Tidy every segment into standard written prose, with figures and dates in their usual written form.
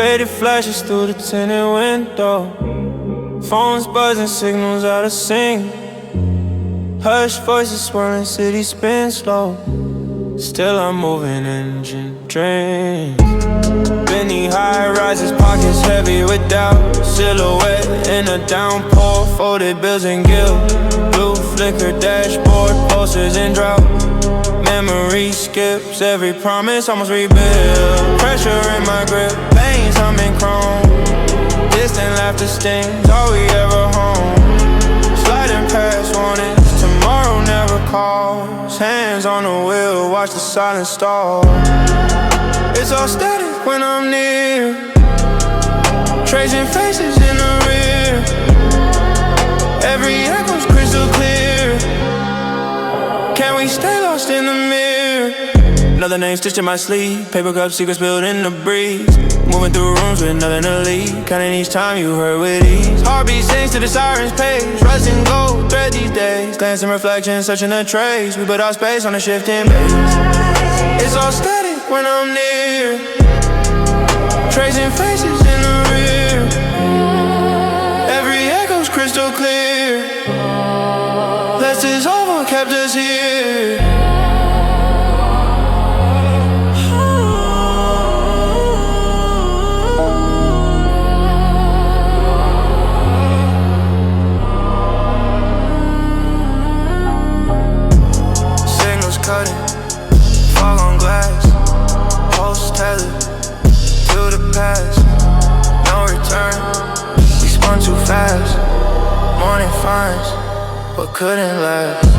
faded flashes through the tinted window. Phones buzzing, signals out of sync. Hush voices swirling, city spin slow. Still I'm moving, engine drains. Benny high rises, pockets heavy with doubt. Silhouette in a downpour, folded bills and guilt. Blue flicker dashboard, posters in drought. Memory skips every promise, almost rebuilt. Pressure in my grip, veins humming chrome. Distant laughter stings, all we ever home. Sliding past warnings, tomorrow never calls. Hands on the wheel, watch the silence stall. It's all static when I'm near. Tracing faces in the rear. Every echo's crystal clear. Can we stay lost in the mirror? Another name stitched in my sleeve. Paper cup secrets spilled in the breeze. Moving through rooms with nothing to leave. Counting each time you heard with ease. Heartbeat sings to the siren's page. Rusting gold thread these days. Glancing reflections, searching a trace. We put our space on a shifting base. It's all static when I'm near. Tracing faces in the rear. Every echo's crystal clear. Less is over, kept us here. Signals cutting, fog on glass. Pulse tethered to the past. No return, we spun too fast. Morning finds what couldn't last.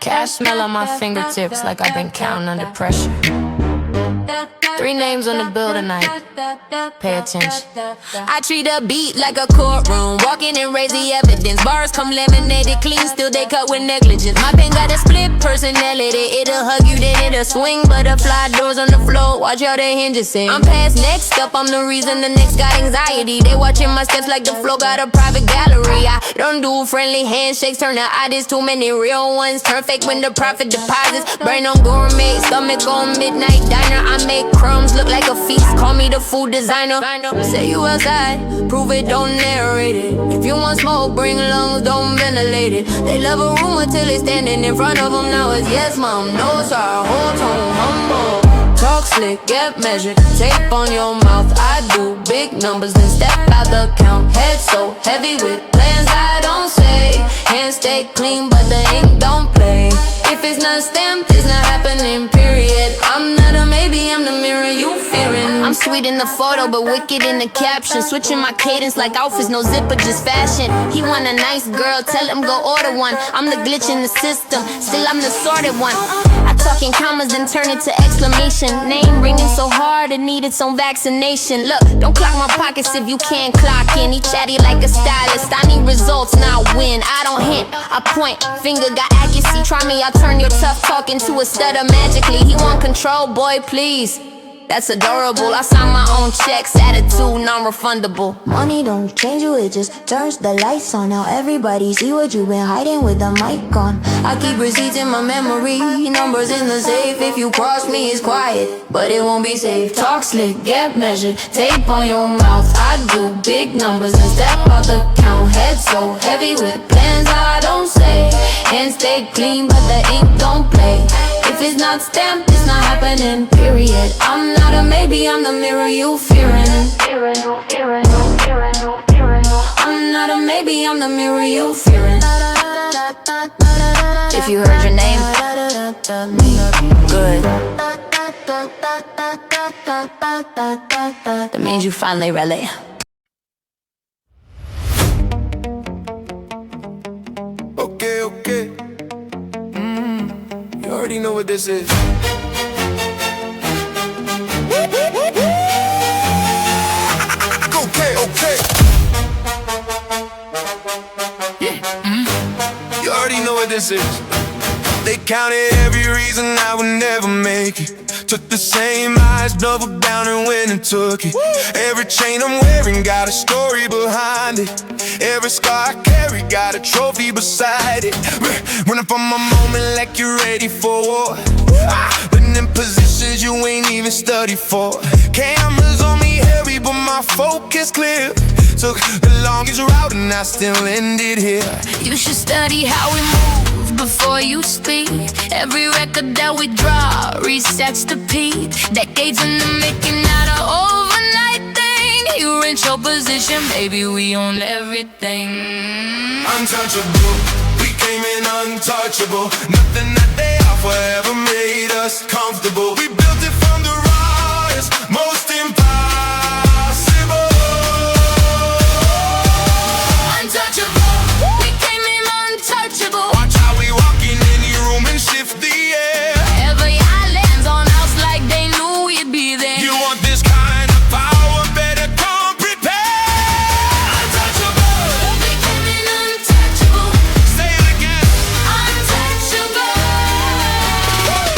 Cash smell on my fingertips like I've been counting under pressure. 3 names on the bill tonight. Pay attention. I treat a beat like a courtroom. Walking and raise the evidence. Bars come laminated clean, still they cut with negligence. My pen got a split personality. It'll hug you, then it'll swing. Butterfly doors on the floor, watch how they hinges sing. I'm past next up, I'm the reason the next got anxiety. They watching my steps like the flow got a private gallery. I don't do friendly handshakes, turn the ideas. Too many real ones, turn fake when the profit deposits. Brain on gourmet, stomach on midnight diner. I make crumbs look like a feast, call me the food designer. Say you outside, prove it, don't narrate it. If you want smoke, bring lungs, don't ventilate it. They love a rumor till they standing in front of them. Now it's yes mom, no sir, hold on, humble. Talk slick, get measured, tape on your mouth. I do big numbers, then step out the count. Head so heavy with plans I don't say. Hands stay clean, but the ink don't play. If it's not stamped, it's not happening, period. I'm not a maybe, I'm the mirror you fearing. I'm sweet in the photo, but wicked in the caption. Switching my cadence like outfits, no zipper, just fashion. He want a nice girl, tell him go order one. I'm the glitch in the system, still I'm the sorted one. I talk in commas, then turn it to exclamation. Name ringing so hard, it needed some vaccination. Look, don't clock my pockets if you can't clock in. He chatty like a stylist, I need results, not win. I don't hint, I point, finger got accuracy. Try me, I'll turn your tough talk into a stutter magically. He want control, boy, please. That's adorable. I sign my own checks, attitude non-refundable. Money don't change you, it just turns the lights on. Now everybody see what you been hiding with the mic on. I keep receipts in my memory, numbers in the safe. If you cross me, it's quiet, but it won't be safe. Talk slick, get measured, tape on your mouth. I do big numbers and step out the count. Head so heavy with plans I don't say. Hands stay clean, but the ink don't play. If it's not stamped, it's not happening, period. I'm not a maybe, I'm the mirror you fearing. I'm not a maybe, I'm the mirror you fearing. If you heard your name, good. That means you finally relate. Okay. You already know what this is. sentences. They counted every reason I would never make it. Took the same eyes, doubled down and went and took it. Every chain I'm wearing got a story behind it. Every scar I carry got a trophy beside it. Running for my moment like you're ready for war. Been in positions you ain't even studied for. Cameras on me heavy, but my focus clear. Took the longest route and I still ended here. You should study how we move before you speak. Every record that we draw resets the peak. Decades in the making, not an overnight thing. You rent your position, baby, we own everything. Untouchable, we came in untouchable. Nothing that they offer ever made us comfortable. We built it from the rawest, most impossible. Untouchable, we came in untouchable. Watch how we walk in any room and shift the air. Every eye lands on us like they knew we'd be there. You want this kind of power, better come prepared. Untouchable, We came in untouchable. say it again. Untouchable.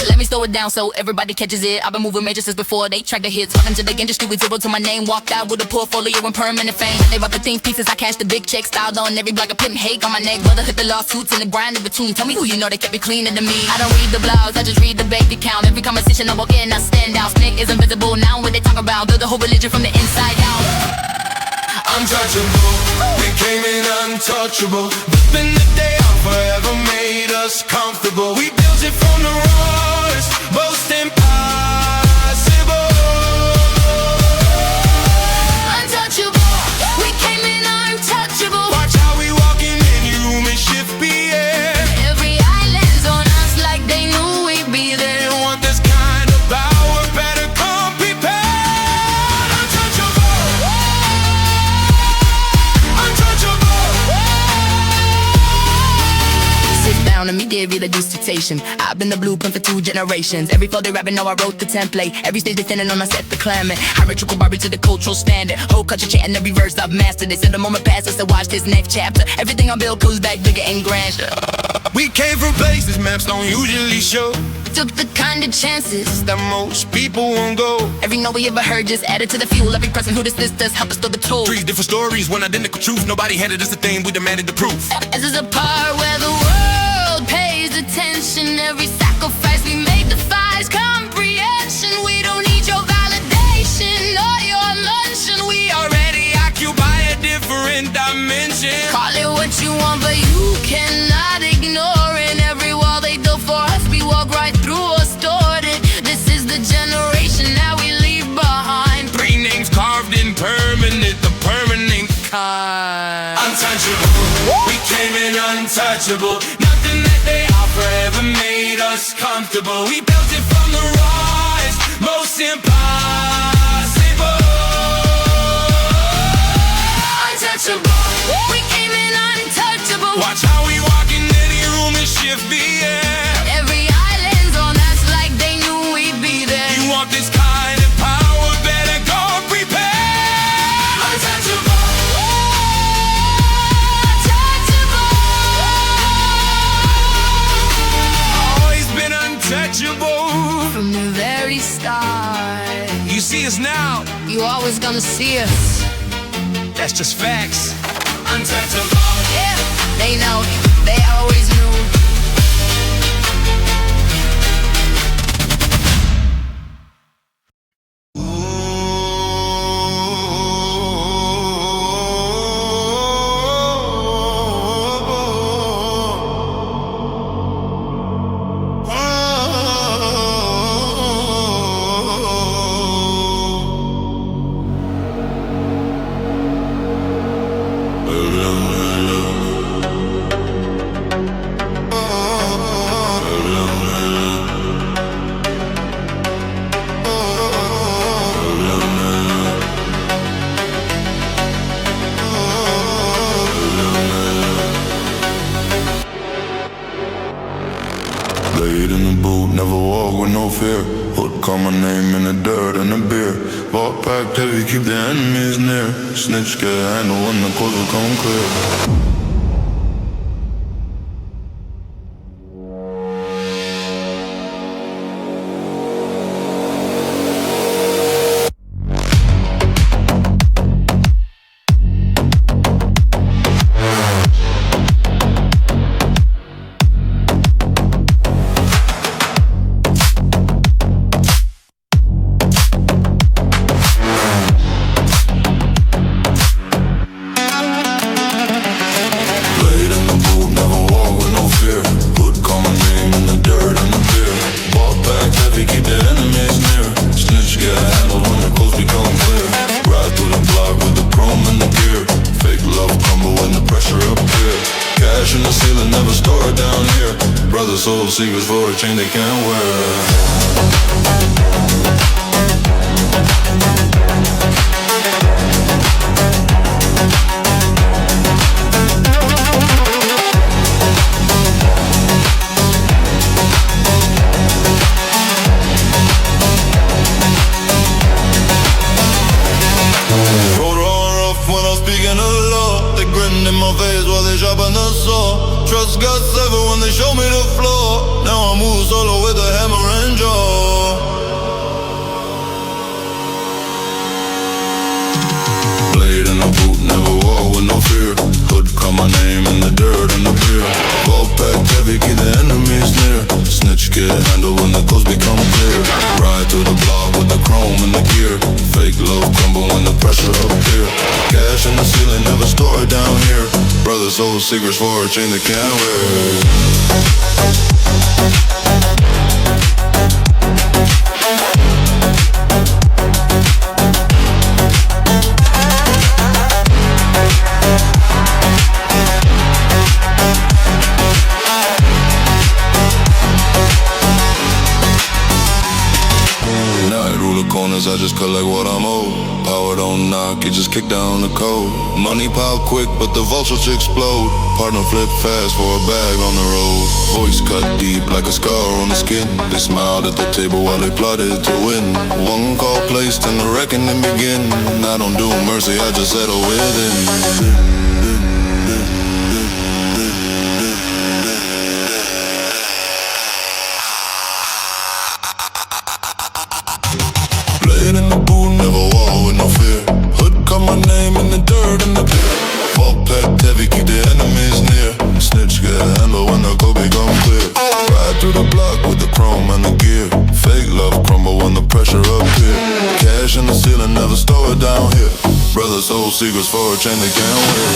Let me slow it down so everybody catches it. I've been moving major since before they track the hits. Walking to the industry with zero to my name. Walked out with a portfolio and permanent fame. They rock the things pieces, I cash the big check. Styled on every block, I put hate on my neck. Brother hit the lawsuits and the grind in between. Tell me who you know, they kept it cleaner than me. I don't read the blogs, I just read the bank account. Every conversation I walk in, I stand out. Snake is invisible now when they talk about. Build a whole religion from the inside out. Untouchable, we came in untouchable. Nothing that they offer ever made us comfortable. We built it from the rawest, most impossible. Untouchable, we came in untouchable. Watch how we walk in any room and shift the air. Every eye lands on us like they knew we'd be there. You want this kind of power, better come prepared. Untouchable, untouchable. Sit down and me give you the dissertation. I've been the blueprint for 2 generations. Every flow they rapping, know I wrote the template. Every stage they standing on, I set the climate. Hierarchical Barbie to the cultural standard. Whole culture chanting every verse I've mastered. They said the moment passes to watch this next chapter. Everything I build comes back bigger and grander. We came from places maps don't usually show, Took the kind of chances. that most people won't go. Every note we ever heard just added to the fuel. Every person who this does help us throw the toll. 3 different stories, one identical truth. Nobody handed us a thing, we demanded the proof. This is a part where the world pays attention. Every sacrifice we make defies comprehension. We don't need your validation or your mention. We already Occupy a different dimension. call it what you want, but you cannot ignore it. Every wall they built for us, we walk right through or stored it. This is the generation that we leave behind. 3 names carved in permanent, the permanent kind. Untouchable, we came in untouchable. Nothing that they offer ever made us comfortable. We built it from the rawest, most impossible. Untouchable, we came in untouchable. Watch how we walk in any room and shift the air. Every eye lands on us like they knew we'd be there. You want this kind of power, better go prepare. Untouchable, always been untouchable. From the very start, You see us now, you always gonna see us. that's just facts. Untouchable. Yeah, they know, they always knew. Laid in the boot, never walk with no fear. Put call my name in the dirt and the beer. Ball packed heavy, keep the enemies near. Snitch get handle when the coast will come clear. store it down here. Brothers hold secrets for a chain they can't wear. Sharpen the saw. Trust got severed when they show me the floor. Now I move solo with a hammer and jaw. Blade in a boot, never walk with no fear. Hood call my name in the dirt and the beer. Ball packed heavy, keep the enemies near. Snitch get handled when the coast become clear. Ride through the block with the chrome and the gear. Fake love crumble when the pressure up here. Cash in the ceiling, never store it down here. Brothers hold secrets for a chain they can't wear. I just collect what I'm owed. Power don't knock, it just kick down the code. Money pile quick, but the vultures explode. Partner flip fast for a bag on the road. Voice cut deep like a scar on the skin. They smiled at the table while they plotted to win. One call placed and the reckoning begin. I don't do mercy, I just settle within. In the boot, never walk with no fear. Hood call my name in the dirt and the beer. Ball packed heavy, keep the enemies near. Snitch get handled when the coast become clear. Ride through the block with the chrome and the gear. Fake love crumble when the pressure up here. Cash in the ceiling, never store it down here. Brothers hold secrets for a chain they can't wear.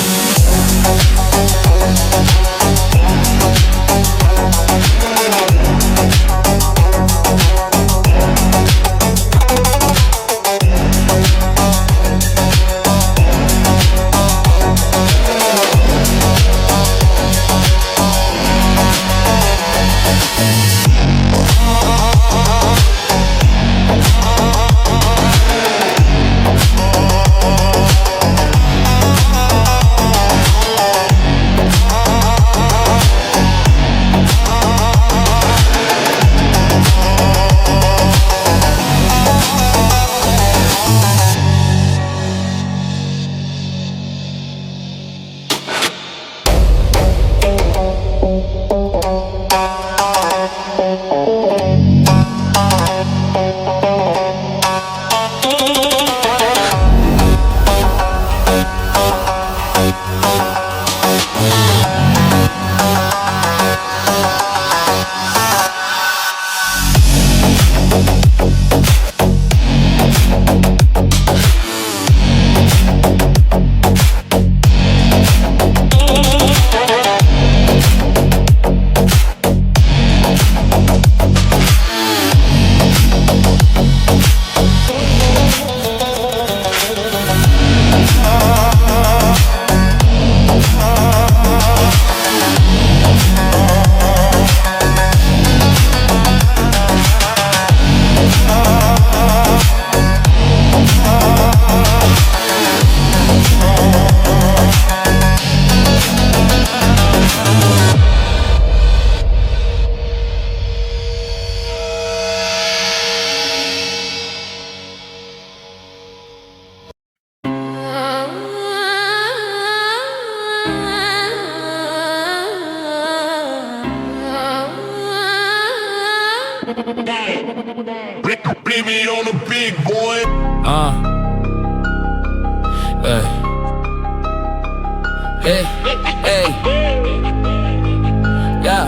Baby on the big boy. Hey, hey, yeah.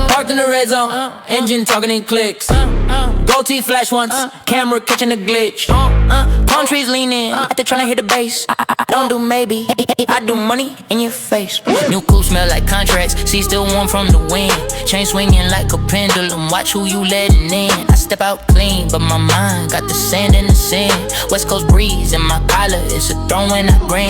Parked in the red zone, engine talking in clicks. Gold teeth flash once, camera catching a glitch. Palm trees lean in, after tryna hit the base. I don't do maybe, I do money in your face. New coupe smell like contracts, see still warm from the wind. Chain swinging like a pendulum, watch who you letting in. I step out clean, but my mind got the sand in the sand. West Coast breeze in my collar, it's a throw when I grin.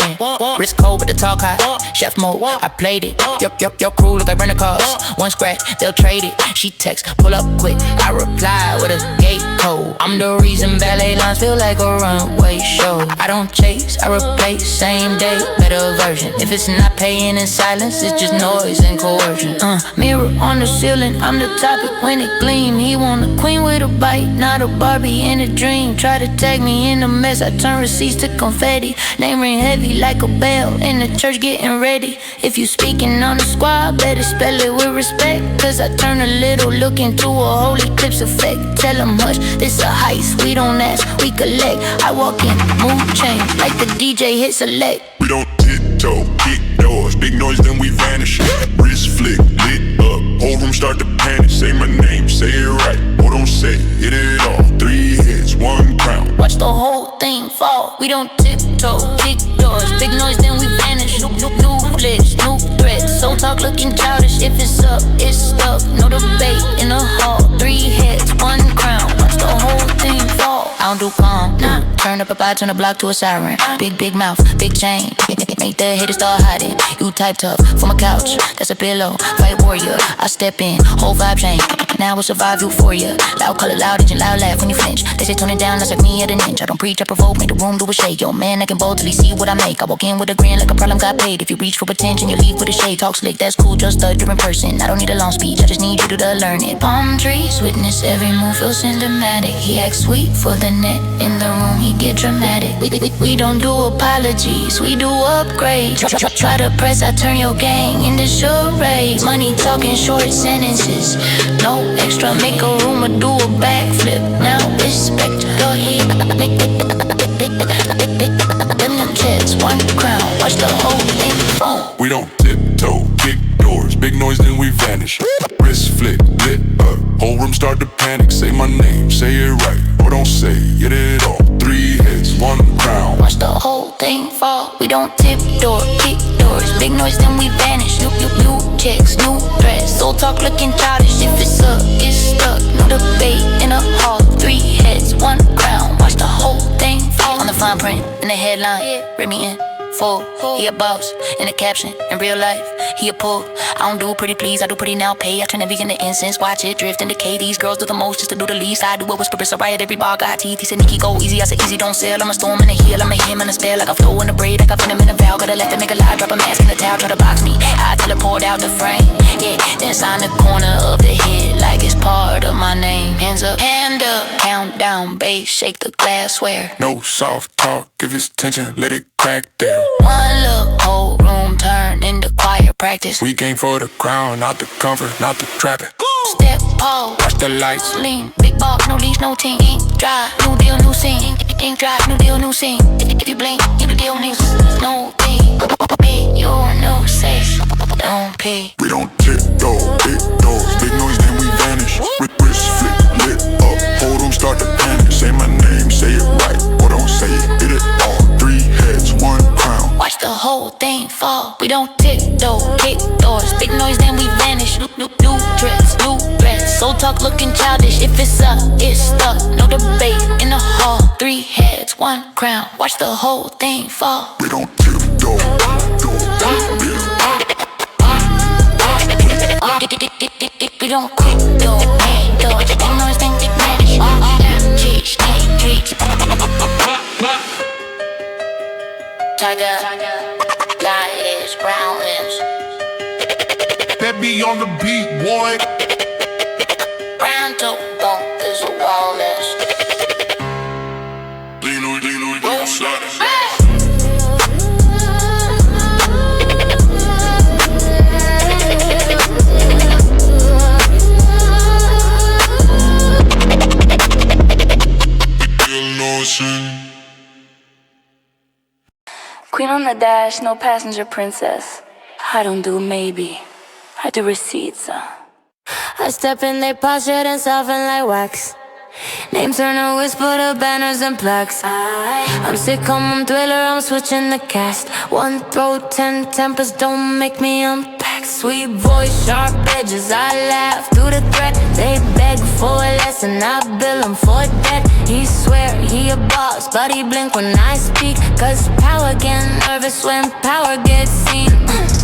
Wrist cold but the talk hot, chef mode, I played it. Your crew look like rental cars, one scratch, they'll trade it. She text, pull up quick, I reply with a gate code. I'm the reason ballet lines feel like a runway show. I don't chase, I replace, same day, better version. If it's not paying in silence, it's just noise and coercion. Mirror on the ceiling, I'm the topic when it gleam. He want a queen with a bite, not a Barbie in a dream. Try to tag me in a mess, I turn receipts to confetti. Name ring heavy like a bell, in the church getting ready. If you speaking on the squad, better spell it with respect. Cause I turn a little look into a whole eclipse effect. Tell them hush, this a heist, we don't ask, we collect. I walk in, mood change, like the DJ hit select. We don't tiptoe, kick doors, big noise then we vanish. Wrist flick, lit up, whole room start to panic. Say my name, say it right, or don't say it, hit it all. 3 hits, 1 crown. Watch the whole thing fall. We don't tiptoe, kick doors, big noise then we vanish. New flips, new threats, so talk looking childish. If it's up, it's stuck, no debate in the hall. 3 hits, 1 crown, watch the whole thing fall. I don't do calm, nah. Turn up a bar, turn the block to a siren. Big mouth, big chain, make the haters start hiding. You type tough, from a couch, that's a pillow. Fight warrior, I step in, whole vibe change. Now I survive euphoria. Loud color, loud engine, loud laugh when you flinch. They say tone it down, that's like me at an inch. I don't preach, I provoke, make the room do a shake. Yo man, I can boldly see what I make. I walk in with a grin like a problem got paid. If you reach for attention, you leave with a shade. Talk slick, that's cool, just thunder in person. I don't need a long speech, I just need you to learn it. Palm trees, witness every move, feel cinematic. He acts sweet for the net, in the room he get dramatic. We don't do apologies, we do upgrades. Try to press, I turn your gang into charades. Money talking short sentences, no extra, make a room or do a backflip. Now respect your head, them kids, 1 crown, watch the whole thing fall. We don't tiptoe, kick doors, big noise then we vanish. Wrist flick, lit up, whole room start to panic. Say my name, say it right, or don't say it at all. 3 hits, 1 crown. Watch the whole thing fall. We don't tiptoe, kick doors, big noise then we vanish. New checks, new threats, so talk looking childish. If it's up, it's stuck, no debate in a hall. 3 hits, 1 crown, watch the whole thing fall. On the fine print, in the headline, read me in full. He a boss, in the caption, in real life, he a pull. I don't do pretty please, I do pretty now pay. I turn the vegan to incense, watch it drift and decay. These girls do the most just to do the least. I do it with purpose, I riot every bar, got teeth. He said Nicki go easy, I said easy don't sell. I'm a storm in the heel, I'm a him in a spell. Like a flow in the braid, like I put him in a valve. Gotta let them make a lie, drop a mask in the towel, try to box me. I teleport out the frame, yeah, then sign the corner of the head like it's part of my name. Hands up, hand up, count down, bass, shake the glassware. No soft talk, give his attention, let it crack there. 1 look, whole room turn into choir practice. We came for the crown, not the comfort, not the trapping. Step, pause, Watch the lights, lean, big ball, no leash, no team. Ink dry, new deal, new scene. Ink dry, new deal, new scene. If you blink, you the deal, new no fee. Big, you no safe, don't pay. we don't tiptoe, kick doors, big noise then we vanish. Wrist flick, lit up, whole room start to panic. Say my name, say it right, or don't say it, hit it all. 3 heads, 1 crown. Watch the whole thing fall. We don't tiptoe, kick doors, big noise then we vanish. New dress, new threats, so talk looking childish. If it's up, it's stuck, no debate in the hall. 3 heads, 1 crown, watch the whole thing fall. We don't tiptoe, We don't quit, kick doors, big noise then we vanish. Tyga, got his brown lips. that be on the beat, boy. Brown to bump is a walrus. Lean, slide. Queen on the dash, no passenger princess. I don't do maybe, I do receipts. I step in, they posture and soften like wax. Name turner, whisper the banners and plaques. I'm sitcom, I'm thriller, I'm switching the cast. One throat, 10 tempers, don't make me unpack. Sweet voice, sharp edges, I laugh through the threat. They beg for a lesson, I bill them for debt. He swear he a boss, but he blink when I speak. Cause power get nervous when power gets seen.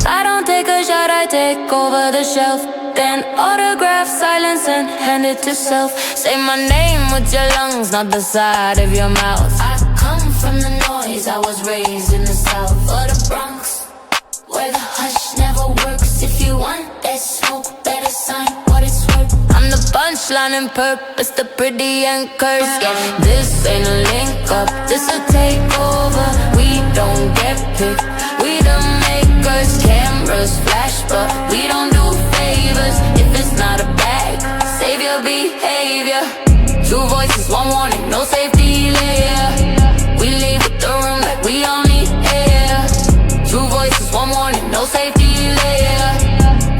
I don't take a shot, I take over the shelf. Then autograph, silence and hand it to self. Say my name with your lungs, not the side of your mouth. I come from the noise, I was raised in the south of the Bronx, where the hush never works. If you want that smoke, better sign what it's worth. I'm the punchline and purpose, the pretty and curse. Yeah, this ain't a link up, this a takeover. We don't get picked, we the makers. Cameras flash, but we don't do favors. If it's not a bag, save your behavior. Two voices, one warning, no safety layer. We leave with the room like we on the air. Two voices, one warning, no safety layer.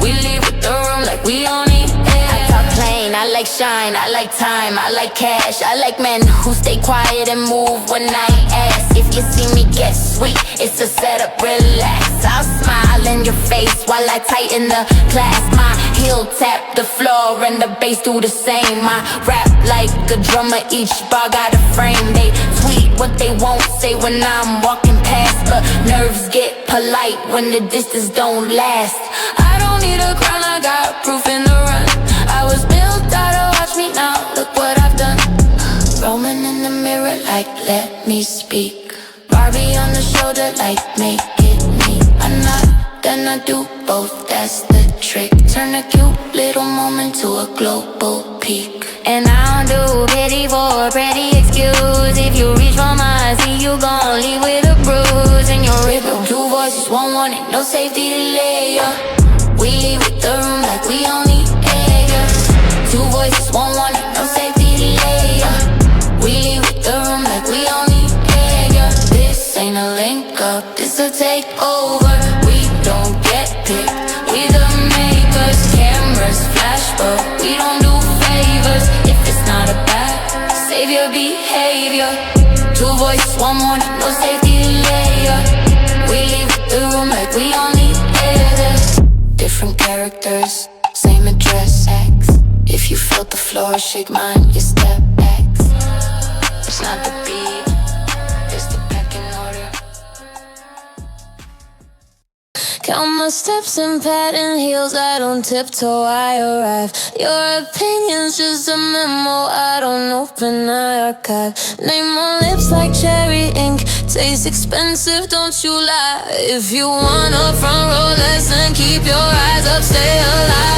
We leave with the room like we on the air. I talk plain, I like shine, I like time, I like cash. I like men who stay quiet and move when I ask. If you see me get sweet, it's a setup, relax. I'll smile in your face while I tighten the clasp. My heel tap the floor and the bass do the same. I rap like a drummer, each bar got a frame. They tweet what they won't say when I'm walking past, but nerves get polite when the distance don't last. I don't need a crown, I got proof in the run. I was built out to watch me now, look what I've done. Roaming in the mirror like let me speak. Barbie on the shoulder like make it me. I'm not gonna do both, that's the trick. Turn a cute little moment to a global peak. And I don't do pity for a pretty excuse. If you reach for my seat, you gon' leave with a bruise in your rhythm. Two voices, one warning, no safety delay. We leave with the room like we on the air. Two voices, one warning, no safety delay. We leave with the room like we on the air. This ain't a link up, this a takeover. We don't get picked, we the makers. Cameras flash, but we don't do favors. If it's not a bad, save your behavior. Two voices, one warning, no safety layer. We leave the room like we on the air. Different characters, same address, X. If you felt the floor shake mine, you step back. It's not the beat, it's the pecking order. Count my steps and patent heels, I don't tiptoe, I arrive. Your opinion's just a memo, I don't open, I archive. Name on lips like cherry ink, tastes expensive, don't you lie. If you want a front row lesson, keep your eyes up, stay alive.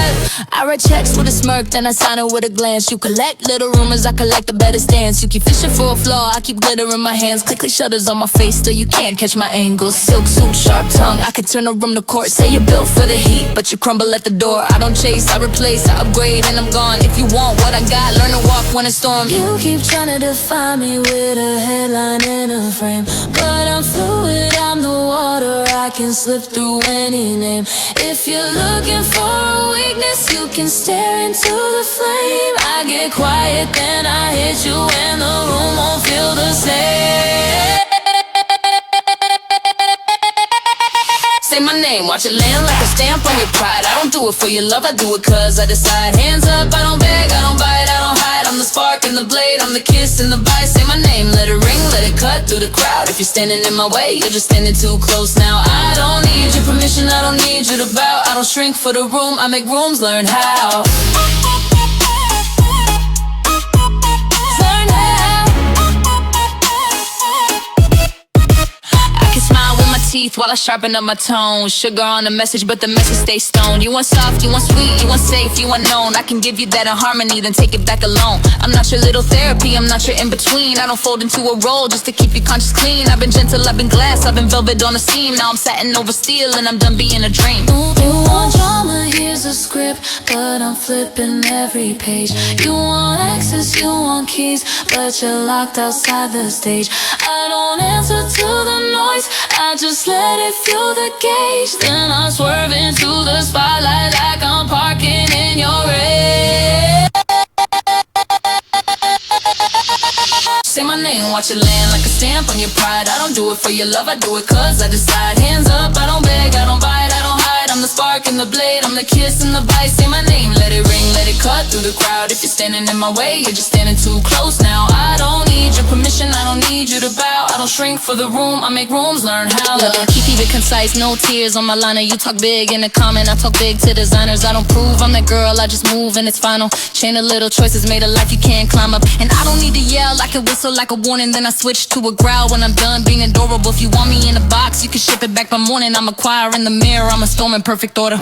I write checks with a smirk, then I sign it with a glance. You collect little rumors, I collect the better stance. You keep fishing for a flaw, I keep glitter in my hands. Click shutters on my face, still you can't catch my angles. Silk suit, sharp tongue, I could turn a room to court. Say you're built for the heat, but you crumble at the door. I don't chase, I replace, I upgrade, and I'm gone. If you want what I got, learn to walk when it's storm. You keep trying to define me with a headline and a frame, but I'm fluid, I'm the water, I can slip through any name. If you're looking for a weakness, you can stare into the flame. I get quiet, then I hit you, and the room won't feel the same. Say my name, watch it land like a stamp on your pride. I don't do it for your love, I do it cause I decide. Hands up, I don't beg, I don't bite, I don't hide. I'm the spark and the blade, I'm the kiss and the bite. Say my name, let it ring, let it cut through the crowd. If you're standing in my way, you're just standing too close now. I don't need your permission, I don't need you to bow. I don't shrink for the room, I make rooms, learn how. Teeth while I sharpen up my tone. Sugar on the message, but the message stays stoned. You want soft, you want sweet, you want safe, you want known. I can give you that in harmony, then take it back alone. I'm not your little therapy, I'm not your in-between. I don't fold into a role just to keep your conscience clean. I've been gentle, I've been glass, I've been velvet on the seam. Now I'm satin over steel and I'm done being a dream. You want drama, here's a script, but I'm flipping every page. You want access, you want keys, but you're locked outside the stage. I don't answer to the noise, I just let it fuel the gauge. Then I swerve into the spotlight like I'm parking in your race. Say my name, watch it land like a stamp on your pride. I don't do it for your love, I do it cause I decide. Hands up, I don't beg, I don't bite, I don't hide. I'm the spark and the blade, I'm the kiss and the bite. Say my name, let it ring, let it cut through the crowd. If you're standing in my way, you're just standing too close now. I don't need your permission, I don't need you to bow. I don't shrink for the room, I make rooms, learn how to keep it concise, no tears on my liner. You talk big in the comment, I talk big to designers. I don't prove I'm that girl, I just move and it's final. Chain of little choices made a life you can't climb up. And I don't need to yell, I can whistle like a warning. Then I switch to a growl when I'm done being adorable. If you want me in a box, you can ship it back by morning. I'm a choir in the mirror, I'm a storm in perfect order.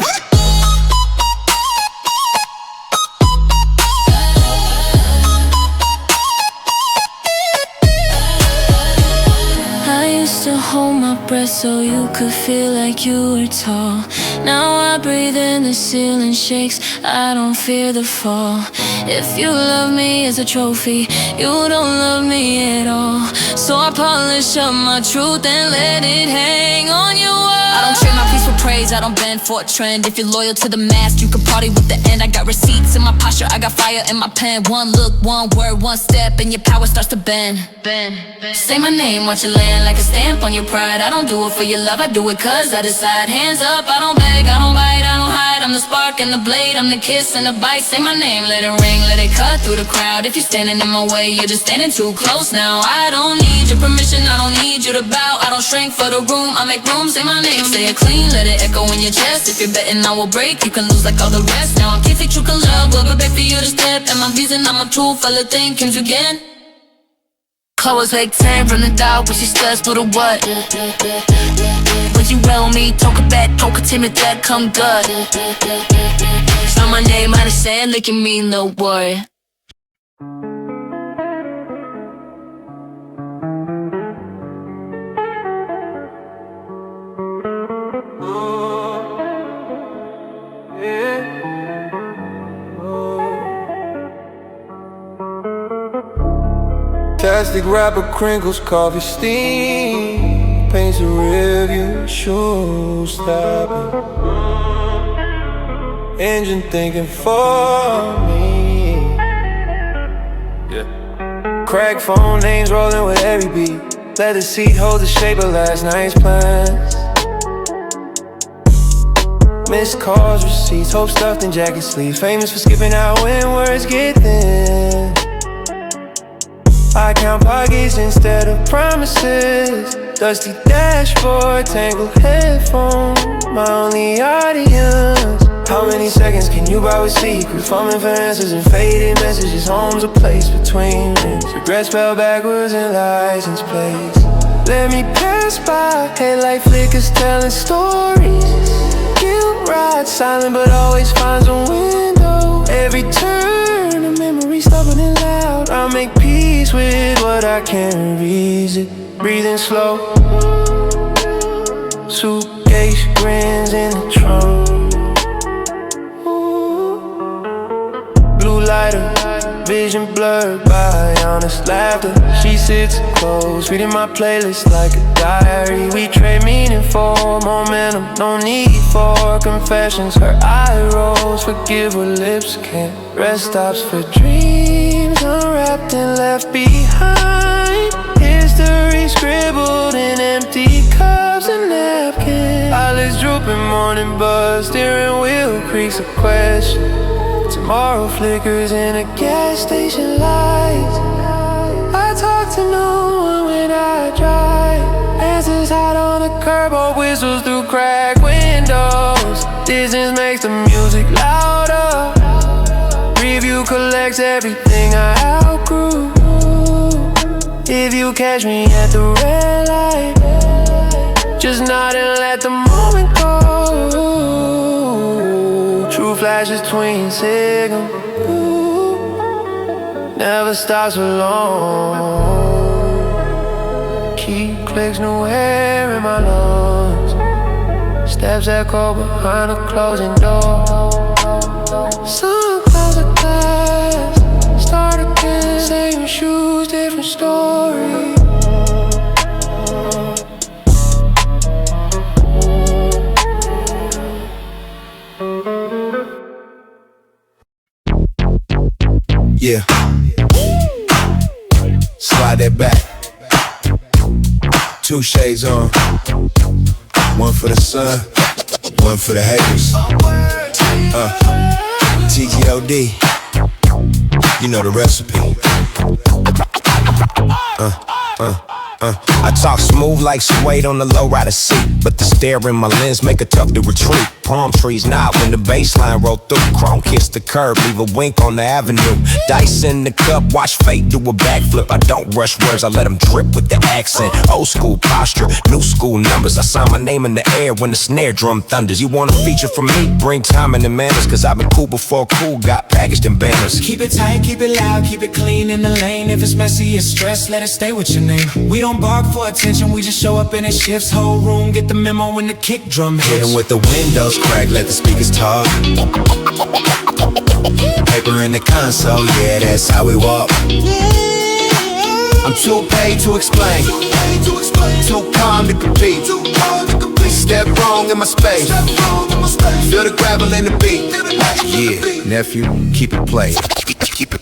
I used to hold my breath so you could feel like you were tall. Now I breathe in, the ceiling shakes, I don't fear the fall. If you love me as a trophy, you don't love me at all. So I polish up my truth and let it hang on your wall. I don't trade my peace for praise, I don't bend for a trend. If you're loyal to the mask, you can party with the end. I got receipts in my posture, I got fire in my pen. One look, one word, one step, and your power starts to bend. Say my name, watch it land like a stamp on your pride. I don't do it for your love, I do it cause I decide. Hands up, I don't beg, I don't bite, I don't hide. I'm the spark and the blade, I'm the kiss and the bite. Say my name, let it ring, let it cut through the crowd. If you're standing in my way, you're just standing too close now. I don't need your permission, I don't need you to bow. I don't shrink for the room, I make room. Say my name, say it clean, let it echo in your chest. If you're betting I will break, you can lose like all the rest. Now I'm kissing you can love, but beg for you to step. And my reason I'm a true fella thing comes again. Clothes like 10 from the dog, but she studs through the what? When you roll me, talk a bad, talk a timid, that come good. Spell my name out of sand, look at me, no worry. Plastic wrapper crinkles, coffee steam, paints a rearview, shoes stopping, engine thinking for me. Yeah. Crack phone names rolling with every beat. Leather seat holds the shape of last night's plans. Missed calls, receipts, hope stuffed in jacket sleeves. Famous for skipping out when words get thin. I count pockets instead of promises. Dusty dashboard, tangled headphones, my only audience. How many seconds can you buy with secrets? Fumbling for answers and faded messages. Home's a place between rents. Regrets spelled backwards in license plates. Let me pass by, headlight flickers telling stories. Guilt rides silent but always finds a window. Every turn a memory stubborn and loud. I'll make peace with what I can't reason. Breathing slow, suitcase grins in the trunk. Blue lighter, vision blurred by honest laughter. She sits close, reading my playlist like a diary. We trade meaning for momentum, no need for confessions. Her eye rolls, forgive what lips can't. Rest stops for dreams, unwrapped and left behind. History scribbled in empty cups and napkins. Eyelids drooping, morning buzz, steering wheel creaks a question. Tomorrow flickers in a gas station lights. I talk to no one when I drive. Answers hot on the curb or whistles through cracked windows. Distance makes the music louder. Review collects everything I outgrew. If you catch me at the red light, just nod and let the moment go. True flashes tween signal, never stops for long. Key clicks, new air in my lungs. Steps echo behind a closing door. Sun clouds of glass, start again. Same shoes, different story. Yeah. slide that back. 2 shades on, one for the sun, one for the haters. TGOD, you know the recipe. I talk smooth like suede on the lowrider seat, but the stare in my lens make it tough to retreat. Palm trees nod when the baseline roll through. Chrome kiss the curb, leave a wink on the avenue. Dice in the cup, watch fate do a backflip. I don't rush words, I let them drip with the accent. Old school posture, new school numbers. I sign my name in the air when the snare drum thunders. You want a feature from me? Bring time and the manners, cause I've been cool before cool got packaged in banners. Keep it tight, keep it loud, keep it clean in the lane. If it's messy, it's stress, let it stay with your name. We don't bark for attention, we just show up and it shifts. Whole room get the memo when the kick drum hits. Hit 'em with the windows crack, let the speakers talk. Paper in the console, yeah, that's how we walk. I'm too paid to explain, too calm to compete. Step wrong in my space, feel the gravel in the beat. Yeah, nephew, keep it played.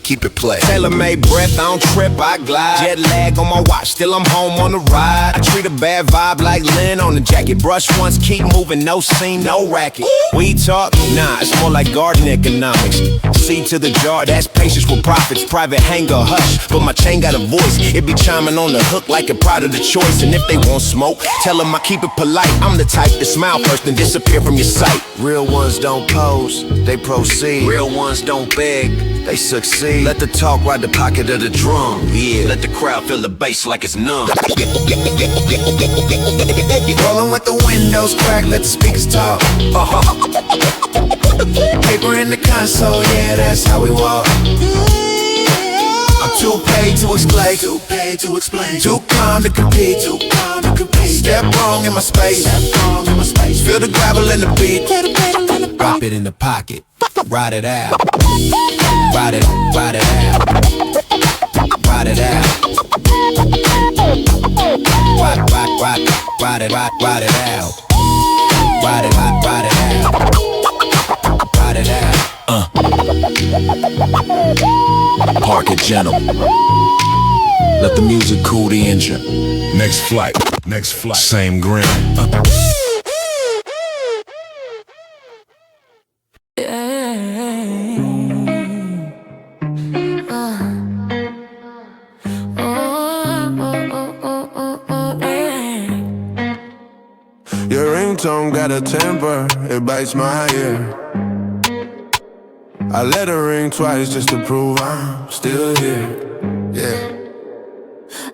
Keep it play. Tailor-made breath, I don't trip, I glide. Jet lag on my watch, still I'm home on the ride. I treat a bad vibe like Lynn on the jacket. Brush once, keep moving, no scene, no racket. We talk, nah, it's more like garden economics. C to the jar, that's patience with profits. Private hangar, hush, but my chain got a voice. It be chiming on the hook like a pride of the choice. And if they want smoke, tell them I keep it polite. I'm the type to smile first and disappear from your sight. Real ones don't pose, they proceed. Real ones don't beg, they succeed. Let the talk ride the pocket of the drum. Yeah, let the crowd feel the bass like it's numb. Rolling with the windows crack, let the speakers talk. Paper in the console, yeah, that's how we walk. I'm too paid to explain, too calm to compete. Step wrong in my space, feel the gravel in the beat. Drop it in the pocket, ride it out. Ride it out. Ride it out. Ride it out. Ride it out. Ride it out. Park it gentle. Let the music cool the engine. Next flight. Same grin. Your ringtone got a temper, it bites my ear. I let her ring twice just to prove I'm still here. Yeah.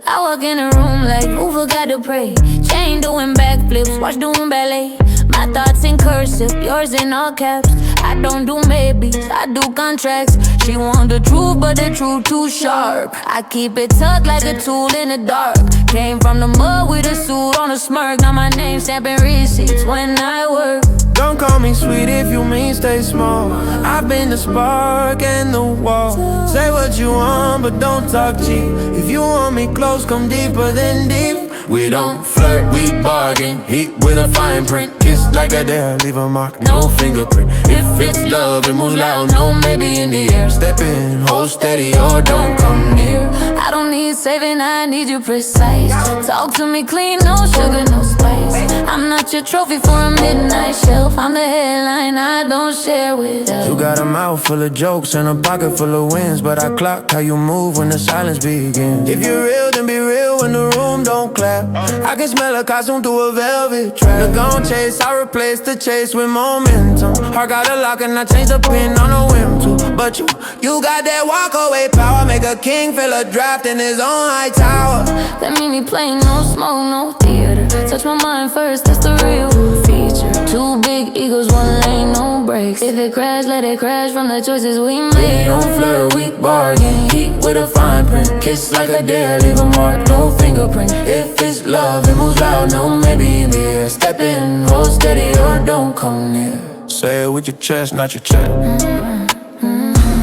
I walk in a room like who forgot to pray. Chain doing backflips, watch doing ballet. My thoughts in cursive, yours in all caps. I don't do maybes, I do contracts. She want the truth, but the truth too sharp. I keep it tucked like a tool in the dark. Came from the mud with a suit on a smirk. Now my name stamping receipts when I work. Don't call me sweet if you mean stay small. I've been the spark and the wall. Say what you want, but don't talk cheap. If you want me close, come deeper than deep. We don't flirt, we bargain. Heat with a fine print. Kiss like a dare, leave a mark, no fingerprint. If it's love, it moves loud, no maybe in the air. Step in, hold steady, or don't come near. I don't need saving, I need you precise. Talk to me clean, no sugar, no spice. I'm not your trophy for a midnight shelf. I'm the headline I don't share with you. You got a mouth full of jokes and a pocket full of wins, but I clock how you move when the silence begins. If you're real, then be real when the room don't clap. I can smell a costume through a velvet trap. Look on chase, I replace the chase with momentum. Heart got a lock and I change the pin on a whim too. But you got that walk away power. Make a king feel a draft in his own high tower. That mean me playing no smoke, no theater. Touch my mind first, that's the real feature. Two big egos, one lane, no brakes. If it crash, let it crash from the choices we made. Don't flirt, weak bargain. Heat with a fine print. Kiss like a dare, leave a mark, no fingerprint. If it's love, it moves loud, no maybe in the air. Step in, hold steady, or don't come near. Say it with your chest, not your chest.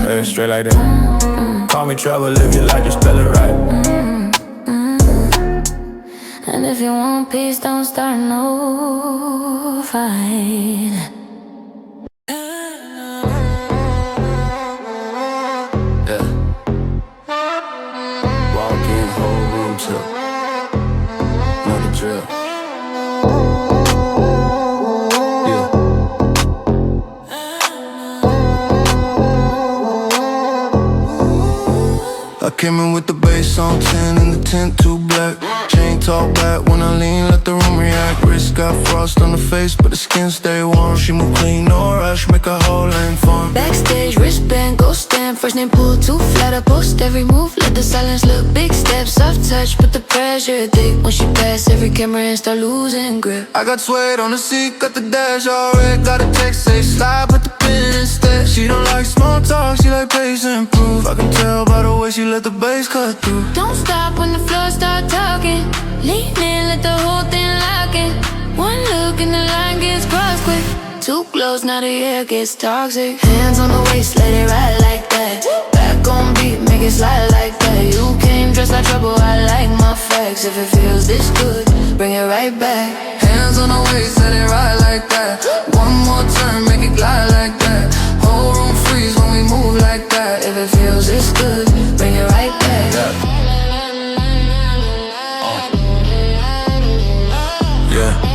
Hey, straight like that. Call me trouble if you like, just spell it right. And if you want peace, don't start no fight. Yeah. Walk in. tip. Know the drill. Yeah. I came in with the bass on 10 and the tint too black. Chain talk back when I lean, let the room react. Wrist got frost on the face, but the skin stay warm. She move clean, no rush, make a whole lane fun. Backstage, wristband, go stand. First name pull too flat, I post every move. Let the silence look big steps, soft touch, put the pressure thick. When she pass every camera and start losing grip. I got suede on the seat, got the dash all red. Got a text, say slide, put the pin instead. She don't like small talk, she like pace and proof. I can tell by the way she let the bass cut through. Don't stop when the floor start talking. Lean in, let the whole thing lock in. One look and the line gets crossed quick. Too close, now the air gets toxic. Hands on the waist, let it ride like that. Back on beat, make it slide like that. You came dressed like trouble, I like my facts. If it feels this good, bring it right back. Hands on the waist, let it ride like that. One more turn, make it glide like that. Whole room freeze when we move like that. If it feels this good, bring it right back. Yeah.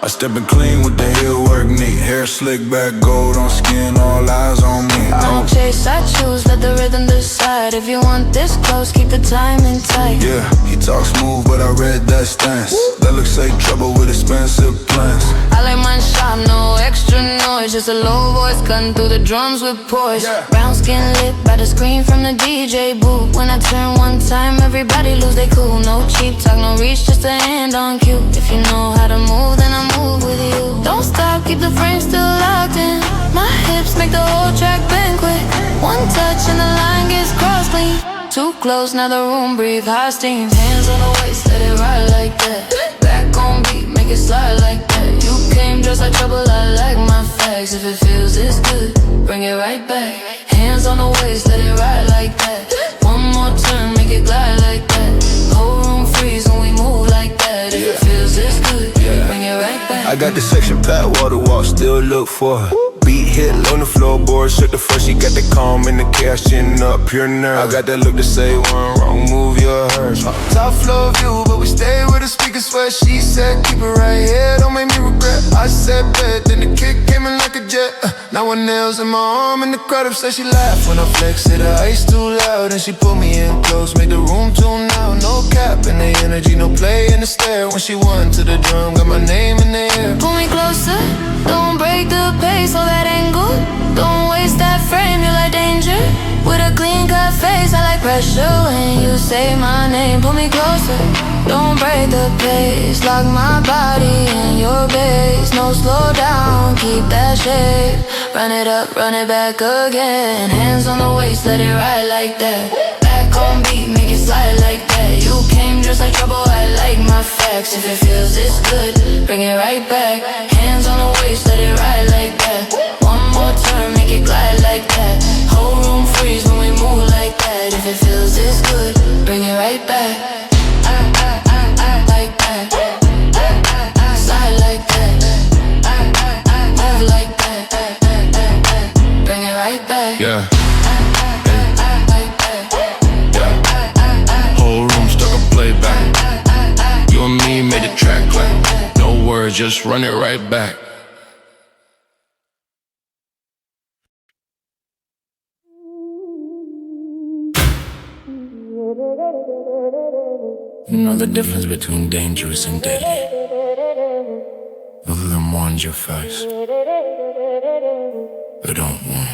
I steppin' clean with the heel work neat. Hair slick back, gold on skin, all eyes on me. I don't chase, I choose, let the rhythm decide. If you want this close, keep the timing tight. Yeah, he talk smooth, but I read that stance. That looks like trouble with expensive plans. I like mine sharp, no extra noise. Just a low voice cutting through the drums with poise. Brown skin lit by the screen from the DJ booth. When I turn one time, everybody lose they cool. No cheap talk, no reach, just a hand on cue. If you know how to move, then I move with you. Don't stop, keep the frame still locked in. My hips make the whole track bend quick. One touch and the line gets crossed clean. Too close, now the room breathe hot steam. Hands on the waist, let it ride like that. Back on beat, make it slide like that. You came dressed like trouble, I like my facts. If it feels this good, bring it right back. Hands on the waist, let it ride like that. One more turn, make it glide like that. Whole room freeze when we move like that. If it feels this good, bring it right back. I got the section packed, water walk, still look for her. Beat hit on the floorboard, shook the first. She got the calm and the chaos, chin up, pure nerve. I got that look to say one wrong move, you're hers. Top floor view, but we stay with the speakers where she said keep it right here, don't make me regret. I said bet, then the kick came in like a jet. Now her nails in my arm and the crowd up said she laughed when I flex it. The ice too loud and she pulled me in close, make the room tune out. No cap in the energy, no play in the stare. When she went to the drum, got my name in the air. Pull me closer, don't break the pace, hold that angle. Don't waste that frame, you like danger. With a clean cut face, I like pressure when you say my name. Pull me closer, don't break the pace. Lock my body in your base. No slow down, keep that shape. Run it up, run it back again. Hands on the waist, let it ride like that. Back on beat, make it slide like that. You came dressed like trouble, I like my facts. If it feels this good, bring it right back. Hands on the waist, let it ride like that. One more turn, make it glide like that. Whole room freeze when we move like that. If it feels this good, bring it right back. Like that. Slide like that. Move like that. Bring it right back. Yeah. Whole room stuck on playback. You and me made the track clap. No words, just run it right back. You know the difference between dangerous and deadly. Other than one's your face, but don't want.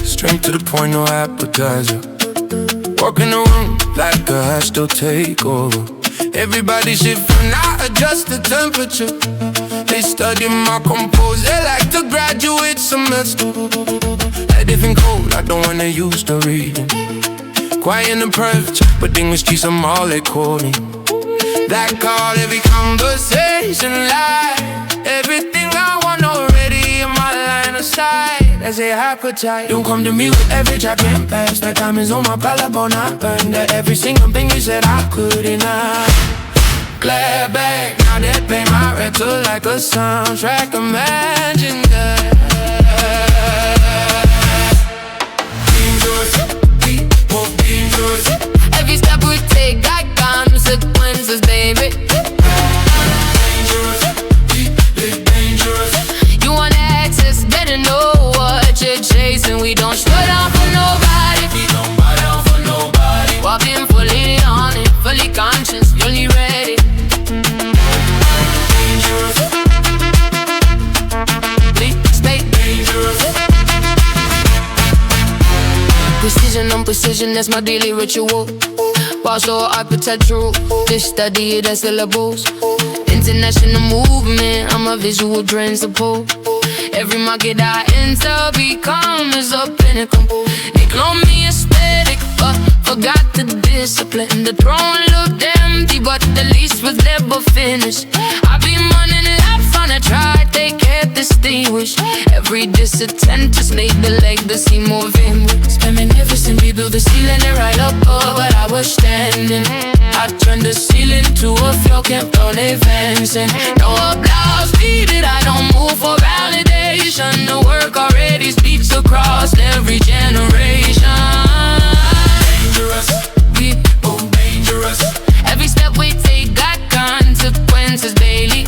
Straight to the point, no appetizer. Walk in the room like a hostile takeover. Everybody shifting, I adjust the temperature. They study my compose, they like to graduate semester. At different code, I don't wanna use the reading. Quiet and deprived, but English keeps them all they calling. That call every conversation. say appetite. Don't come to me with every I can't pass. That time is on my collarbone, I earned that. Every single thing you said I couldn't glad back, now that pay my rental like a soundtrack. Imagine that. Dangerous, people dangerous. Every step we take got consequences, baby. Dangerous, people dangerous. You want access, better know what you're chasing. We don't slow down for nobody. We don't buy down for nobody. Walking fully on it, fully conscious, fully ready. Precision on precision, that's my daily ritual. Boss or architectural, this study, that's syllables. International movement, I'm a visual principle. Every market I enter becomes a pinnacle. They call me aesthetic, but forgot the discipline. The throne looked empty, but the lease was never finished. I've been running laps on a track, they can't distinguish. Every dissident just made the legacy move inward. Spend magnificent, we built the ceiling and right up above, but I was standing. I turned the ceiling to a floor, kept on advancing. No applause needed, I don't move for validation. The work already speaks across every generation. Dangerous, people dangerous. Every step we take got consequences daily.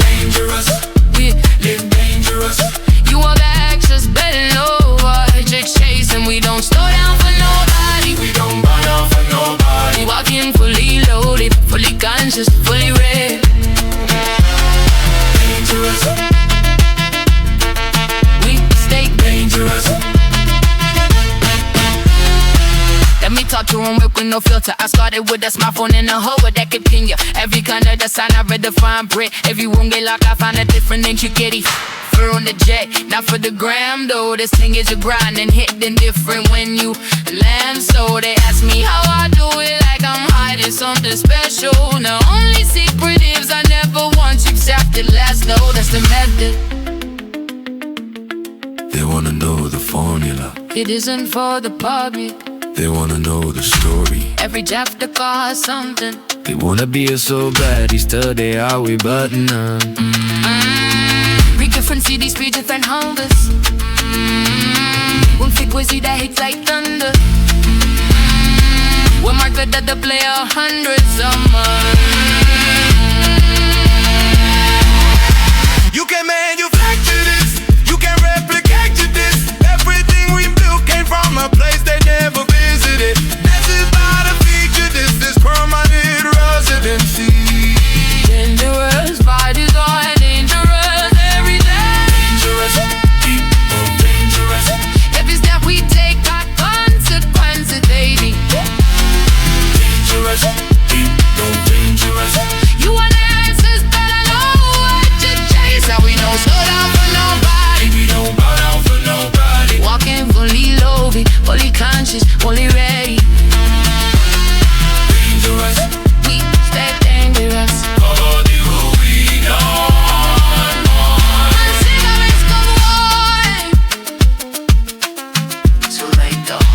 Dangerous, we live dangerous. You want the access, better know what you're chasing. We don't slow down for nobody. We don't buy down for nobody. Walking fully loaded, fully conscious, fully ready. Dangerous, We stay dangerous. Let me talk to him with no filter. I started with a smartphone and a hoe that could pin ya. Every kind of design I read the fine print. Every room get locked, I find a different intricate. Fur on the jet, not for the gram though. This thing is a grind and hitting different when you land. So they ask me how I do it, like I'm hiding something special. The only secret is I never want you except it last. No, that's the method. They wanna know the formula. It isn't for the public. They wanna know the story. Every chapter costs something. They wanna be us so bad, each day are we button up. Read different cities, read different hungers. One frequency that hits like thunder. We're marked at the player hundreds of months. You can manufacture this, you can replicate this. Everything we built came from a place they never visited. This is not a feature, this is permanent residency. Dangerous, bodies are dangerous every day. Dangerous, people dangerous. Every step we take got consequences, baby. Dangerous, people dangerous. You want answers, better know what you chase. How we don't slow down for nobody. We don't bow down for nobody. Walking fully loaded, fully conscious, fully ready. Dangerous, We stay dangerous. all the who we know. Cigarettes go away. Too late though.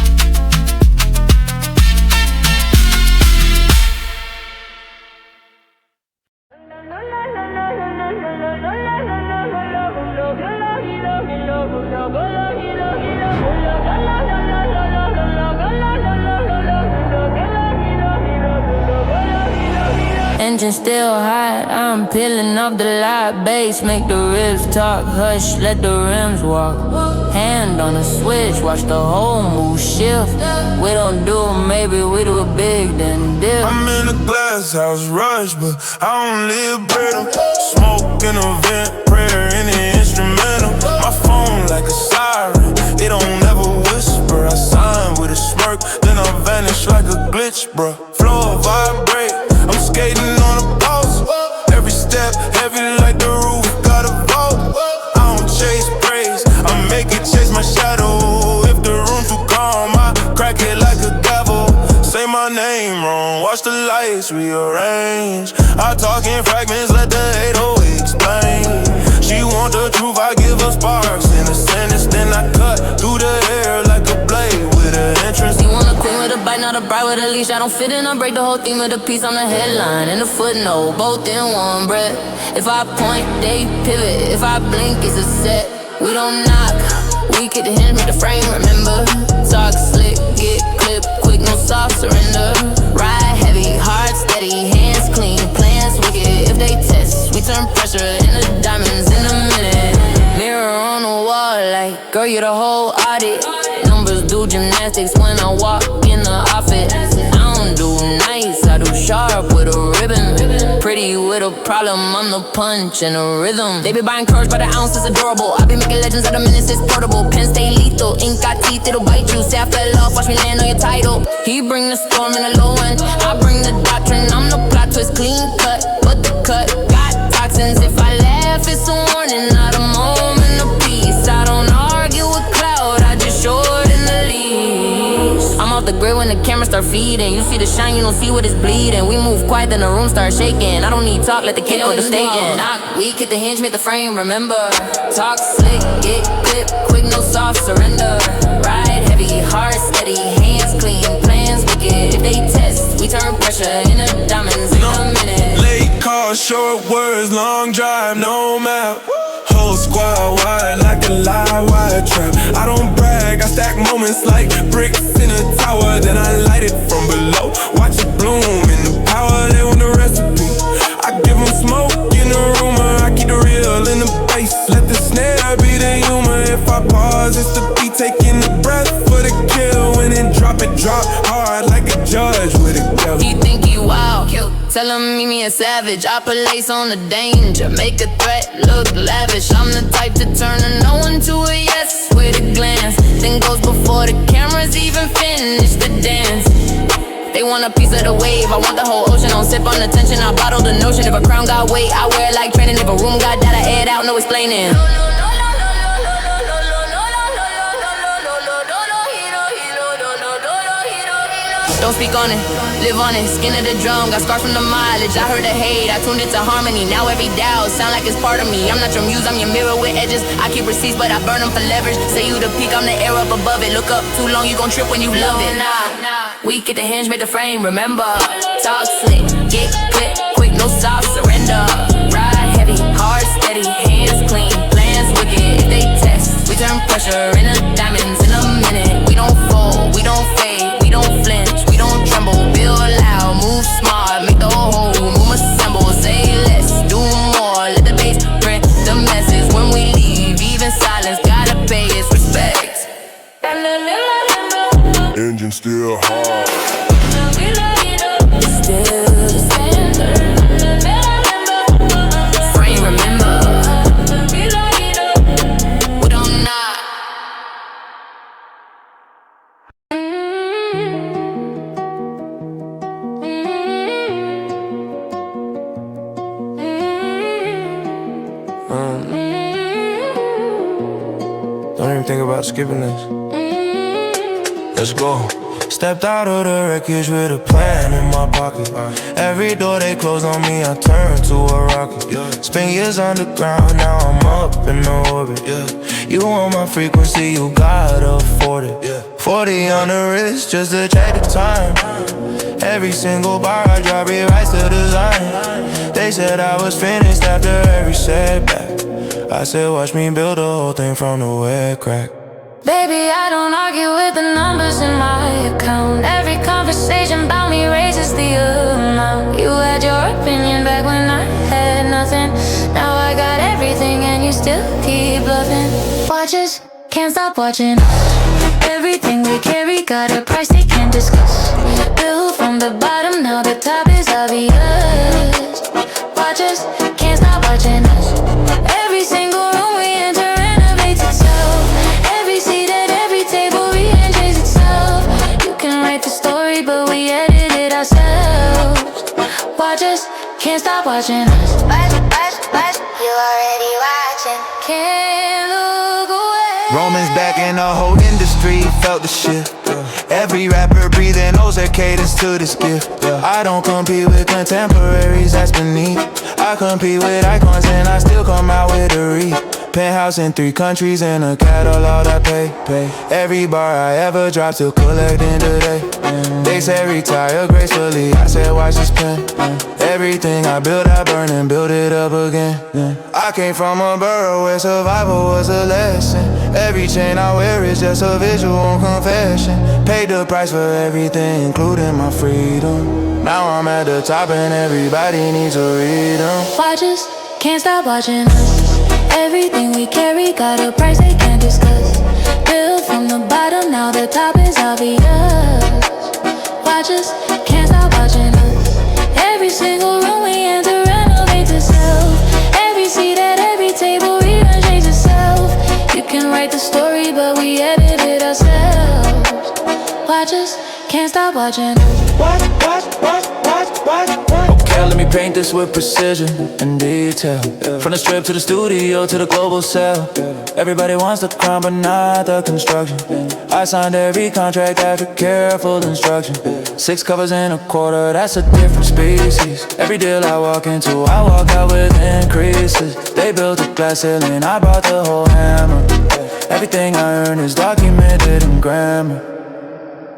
Engine still hot, I'm peeling off the light bass. Make the ribs talk, hush, let the rims walk. Hand on the switch, watch the whole move shift. We don't do it, maybe we do it big, then dip. I'm in a glass house rush, but I don't live brittle. Smoke in a vent, prayer in the instrumental. My phone like a siren, it don't ever whisper. I sign with a smirk, then I vanish like a glitch, bruh. Floor vibrate, I'm skating on a post. Every step heavy like the roof, got a vault. I don't chase praise, I make it chase my shadow. If the room too calm, I crack it like a gavel. Say my name wrong, watch the lights rearrange. I talk in fragments, let the 808 explain. She want the truth, I give her sparks in the sand. ride with a leash, I don't fit in, I break the whole theme of the piece. I'm the headline and the footnote, both in one breath. If I point, they pivot. If I blink, it's a set. We don't knock, we get the hinge, make the frame, remember. Talk slick, get clipped, quick, no soft surrender. Ride heavy, hard, steady, hands clean, plans wicked. If they test, we turn pressure into diamonds in a minute. Mirror on the wall, like, girl, you the whole audit. Numbers do gymnastics when I walk in the office. I don't do nice, I do sharp with a ribbon. Pretty with a problem, I'm the punch and the rhythm. They be buying courage by the ounce, it's adorable. I be making legends out of minutes, it's portable. Pen stay lethal, ink got teeth, it'll bite you. Say I fell off, watch me land on your title. He bring the storm in the low end, I bring the doctrine. I'm the plot twist, clean cut, but the cut got toxins. If I laugh, it's a warning, not a moment of peace. I don't argue with cloud, I just shorten the leash. I'm off the grid when the camera start feeding. You see the shine, you don't see what it's bleeding. We move quiet, then the room start shaking. I don't need talk, let the kid go to staging. Knock, we hit the hinge, make the frame, remember. Talk slick, get clipped, quick, no soft surrender. Ride heavy, hard, steady, hands clean, plans wicked. If they test, we turn pressure into diamonds in a minute. Late call, short words, long drive, no map. Whole squad wide like a live wire trap. I don't brag, I stack moments like bricks in a tower. Then I light it from below, watch it bloom in the power. They want the recipe, I give them smoke in the rumor. I keep the real in the bass, let the snare be the humor. If I pause, it's the beat taking the breath for the kill. When it drop hard like a judge with a devil. You think you wild, tell him meet me a savage. I put lace on the danger, make a threat look lavish. I'm the type to turn a no into a yes with a glance. Then goes before the cameras even finish the dance. They want a piece of the wave, I want the whole ocean. Don't sip on the tension, I bottle the notion. If a crown got weight, I wear it like training. If a room got data, air it out, no explaining. Don't speak on it, live on it. Skin of the drum, got scars from the mileage. I heard the hate, I tuned it to harmony. Now every doubt sound like it's part of me. I'm not your muse, I'm your mirror with edges. I keep receipts, but I burn them for leverage. Say you the peak, I'm the air up above it. Look up too long, you gon' trip when you love it. Nah, we get the hinge, make the frame, remember. Talk slick, get clipped, quick, no soft surrender. Ride heavy, hard, steady, hands clean, plans wicked. If they test, we turn pressure into diamonds in a minute. We don't fold, we don't fade, we don't flinch. Tremble, build loud, move smart, make the whole room assemble. Say less, do more, let the bass print the message. When we leave, even silence gotta pay its respect. Engine still hard. Still the standard. Frame, remember. We don't knock. Don't even think about skipping this. Let's go. Stepped out of the wreckage with a plan in my pocket. Every door they close on me, I turn to a rocket. Spent years underground, now I'm up in the orbit. You want my frequency, you gotta afford it. 40 on the wrist just to check the time. Every single bar I drop rewrites the design. They said I was finished after every setback. I said watch me build the whole thing from the wet crack. Baby, I don't argue with the numbers in my account. Every conversation about me raises the amount. You had your opinion back when I had nothing. Now I got everything and you still keep bluffing. Watch us, can't stop watching. Everything we carry got a price they can't discuss. Built from the bottom, now the top is obvious. Watch us, can't stop watching us. Every single room we enter renovates itself. Every seat at every table re-enjoys itself. You can write the story, but we edit it ourselves. Watch us, can't stop watching us. Watch, you already watching. Can't look away. Romans back in the whole industry, felt the shift. Every rapper breathing knows their cadence to this gift. I don't compete with contemporaries, that's beneath. I compete with icons and I still come out with a read. Penthouse in 3 countries and a catalog I pay. Every bar I ever dropped to collecting today. They said retire gracefully, I said watch this pen. Everything I built I burn and build it up again. I came from a borough where survival was a lesson. Every chain I wear is just a visual confession. Paid the price for everything, including my freedom. Now I'm at the top and everybody needs a reader. Watch us, can't stop watching us. Everything we carry got a price they can't discuss. Built from the bottom, now the top is obvious. Watch us, can't stop watching us. Every single room we enter renovates itself. Every seat at every table even changes itself. You can write the story, but we edit it ourselves. Watch us, can't stop watching us. Watch. Okay, let me paint this with precision and detail. From the strip to the studio to the global sale. Everybody wants the crown but not the construction. I signed every contract after careful instruction. 6 covers in a quarter, that's a different species. Every deal I walk into, I walk out with increases. They built a glass ceiling, I brought the whole hammer. Everything I earn is documented in grammar.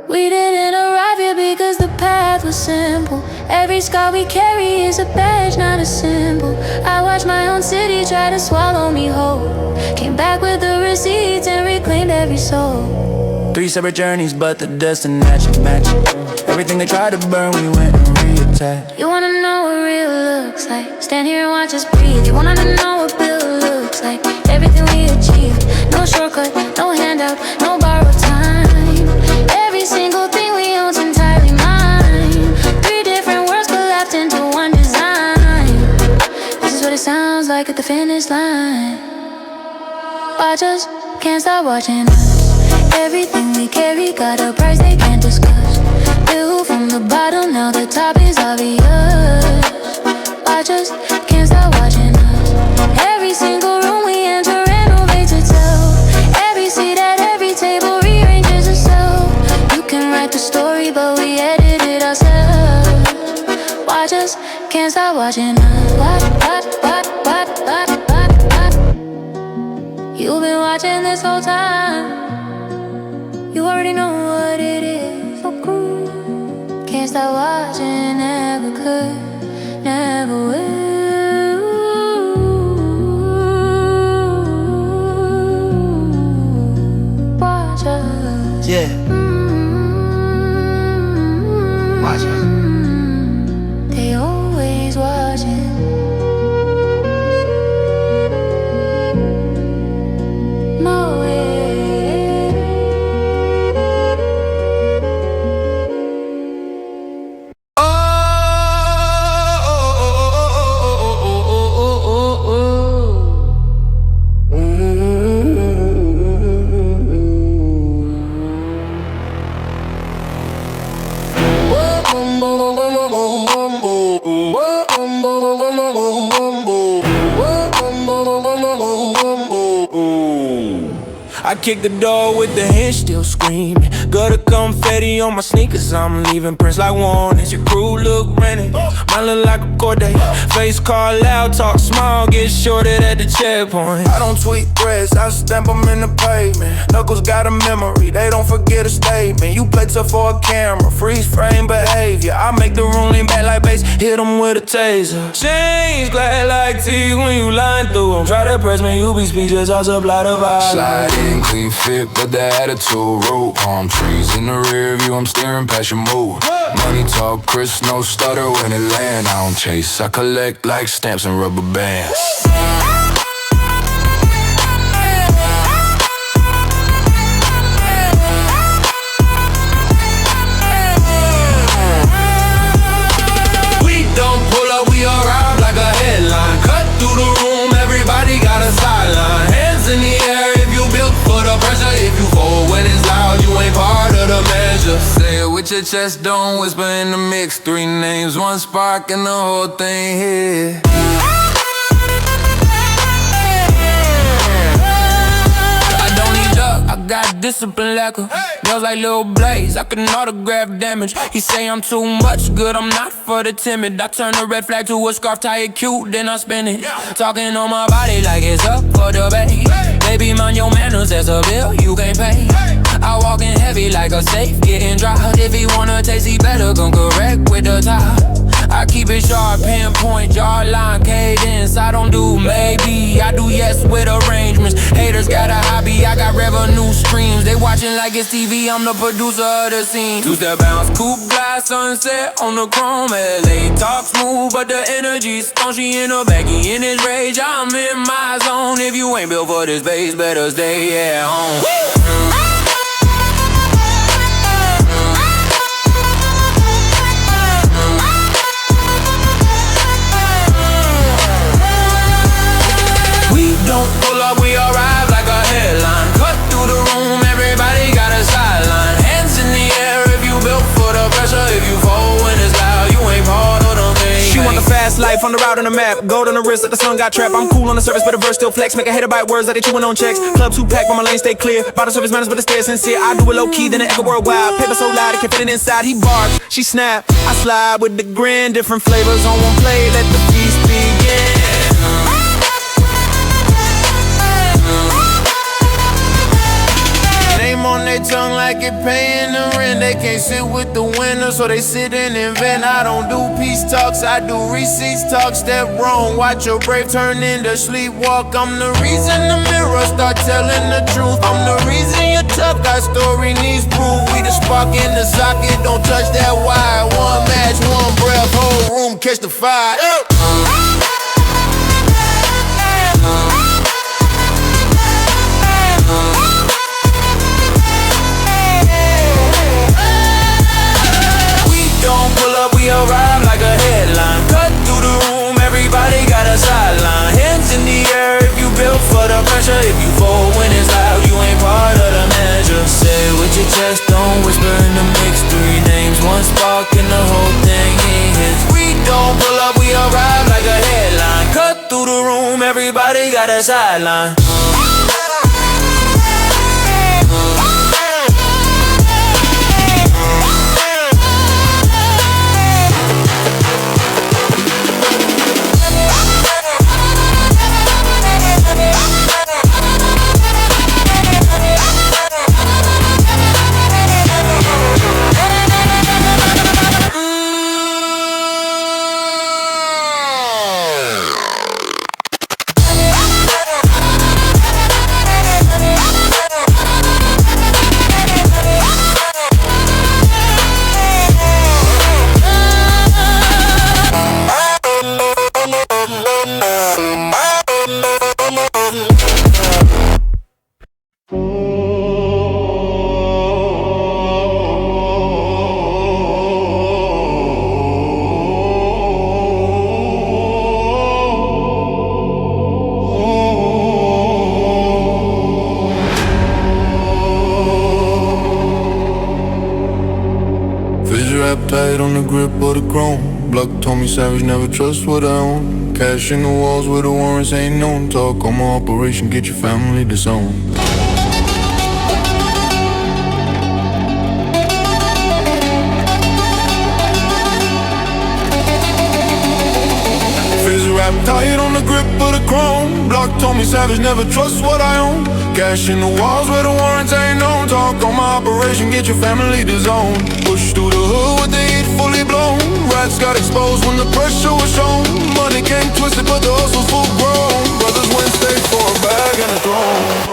We didn't arrive here because the path was simple. Every scar we carry is a badge, not a symbol. I watched my own city try to swallow me whole. Came back with the receipts and reclaimed every soul. 3 separate journeys, but the destination matching. Everything they tried to burn, we went and reattached. You wanna know what real looks like? Stand here and watch us breathe. You wanna know what Bill looks like? Everything we achieve, no shortcut, no handout, no borrowed time. Every single thing we own's entirely mine. 3 different worlds collapsed into one design. This is what it sounds like at the finish line. Watch us, can't stop watching us. Everything we carry got a price they can't discuss. Built from the bottom, now the top is obvious. Watch us, can't stop watching us. Every single room we enter renovates itself. Every seat at every table rearranges itself. You can write the story, but we edit it ourselves. Watch us, can't stop watching us. Watch. You've been watching this whole time. You already know what it is. So cool. Can't stop watching, never could, never will. Watch us. Yeah. Watch us. They always watching. No way. I kicked the door with the hinge still screaming. Gutter confetti on my sneakers, I'm leaving prints like warnings. Your crew look rented, mine look like a Corday. Face call loud, talk small, get shorted at the checkpoint. I don't tweet threads, I stamp them in the pavement. Knuckles got a memory, they don't forget a statement. You play tough for a camera, freeze frame behavior. I make the room lean back like bass, hit them with a taser. Change glad like tea when you line through them. Try to press me, you be speechless, I'll supply the vibe. Slide in, clean fit, but the attitude rude. Palm trees in the rear view, I'm staring past your move. Money talk, Chris, no stutter when it land. I don't chase, I collect like stamps and rubber bands. We don't pull up, we arrive like a headline. Cut through the room, everybody got a sideline. Hands in the air if you built for the pressure. If you fold when it's loud, you ain't part of the measure. Say it with your chest, don't whisper in the mix. 3 names, 1 spark, and the whole thing here. I don't need luck, I got this. discipline lacquer. Nails like Lil Blaze, I can autograph damage. He say I'm too much good, I'm not for the timid. I turn a red flag to a scarf, tie it cute, then I spin it. Talking on my body like it's up for debate. Baby, mind your manners, there's a bill you can't pay. I walk in heavy like a safe, getting dropped. If he wanna taste, he better gon' correct with the top. I keep it sharp, pinpoint, jawline, cadence. I don't do maybe, I do yes with arrangements. Haters got a hobby, I got revenue streams. They watching like it's TV, I'm the producer of the scene. Two-step bounce, coupe glass, sunset on the chrome. LA talk smooth, but the energy's strong. She in her baggy, in his rage, I'm in my zone. If you ain't built for this base, better stay at home. Don't pull up, we arrive like a headline. Cut through the room, everybody got a sideline. Hands in the air if you built for the pressure. If you fall when it's loud, you ain't part of the thing. She want the fast life on the route on the map. Gold on the wrist like the sun got trapped. I'm cool on the surface, but the verse still flex. Make a hater bite words like they chewing on checks. Club too packed, but my lane stay clear. Bottle service manners, but the stairs sincere. I do it low key, then it echo worldwide. Paper so loud, it can fit it inside. He barks, she snap. I slide with the grin, different flavors on one plate. Let the feast begin. Name on their tongue like it paying the rent. They can't sit with the winners, so they sit and invent. I don't do peace talks, I do receipts talk. Step wrong, watch your brave turn into sleepwalk. I'm the reason the mirror start telling the truth. I'm the reason you're tough, got story needs proof. We the spark in the socket, don't touch that wire. One match, one breath, whole room catch the fire. Don't pull up, we arrive like a headline. Cut through the room, everybody got a sideline. Hands in the air if you built for the pressure. If you fall when it's loud, you ain't part of the measure. Say it with your chest, don't whisper in the mix. 3 names, 1 spark and the whole thing is. We don't pull up, we arrive like a headline. Cut through the room, everybody got a sideline. Tight on the grip of the chrome. Block told me savage, never trust what I own. Cash in the walls where the warrants ain't known. Talk on my operation, get your family disowned. Rap tight on the grip of the chrome. Block told me savage, never trust what I own. Cash in the walls where the warrants ain't known. Talk on my operation, get your family disowned. Push through the hood with the heat fully blown. Rats got exposed when the pressure was shown. Money came twisted, but the hustle's full grown. Brothers went straight for a bag and a throne.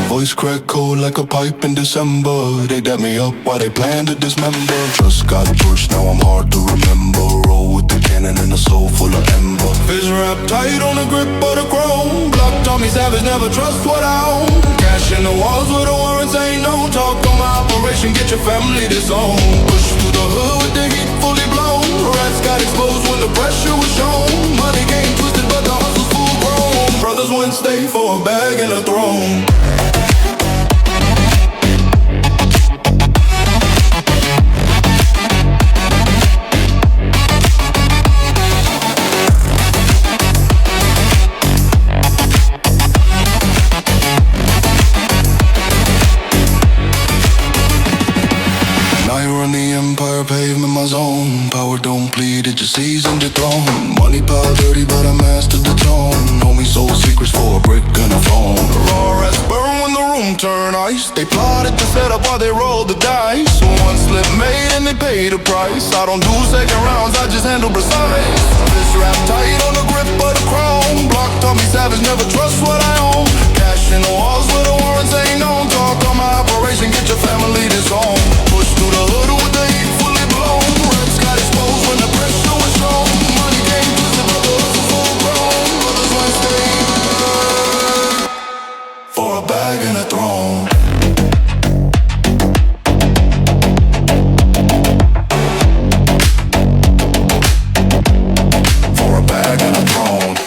Voice crack cold like a pipe in December. They dap me up while they plan to dismember. Just got pushed, now I'm hard to remember. Roll with the cannon and a soul full of ember. Fizz wrapped tight on the grip of the chrome. Blocked taught me savage, never trust what I own. Cash in the walls where the warrants ain't no talk. On my operation, get your family disowned. Push through the hood with the heat fully blown. Rats got exposed when the pressure was shown. Money game twisted, but the hustle's full grown. Brothers wouldn't stay for a bag and a throne. Pavement my zone. Power don't plead, it just seasoned the throne. Money pile dirty, but I mastered the tone. Know me sold secrets for a brick and a phone. Raw rats burn when the room turn ice. They plotted to set up while they rolled the dice. One slip made and they paid a price. I don't do second rounds, I just handle precise. This rap tight on the grip of the chrome. Block taught me savage, never trust what I own. Cash in the walls where the warrants ain't known. Talk on my operation, get your family disowned. Push through the hood with the heat fully blown. Reps got exposed when the pressure was shown. Money game twisted, but the hustle full grown. Brothers might stay for a bag and a throne. For a bag and a throne.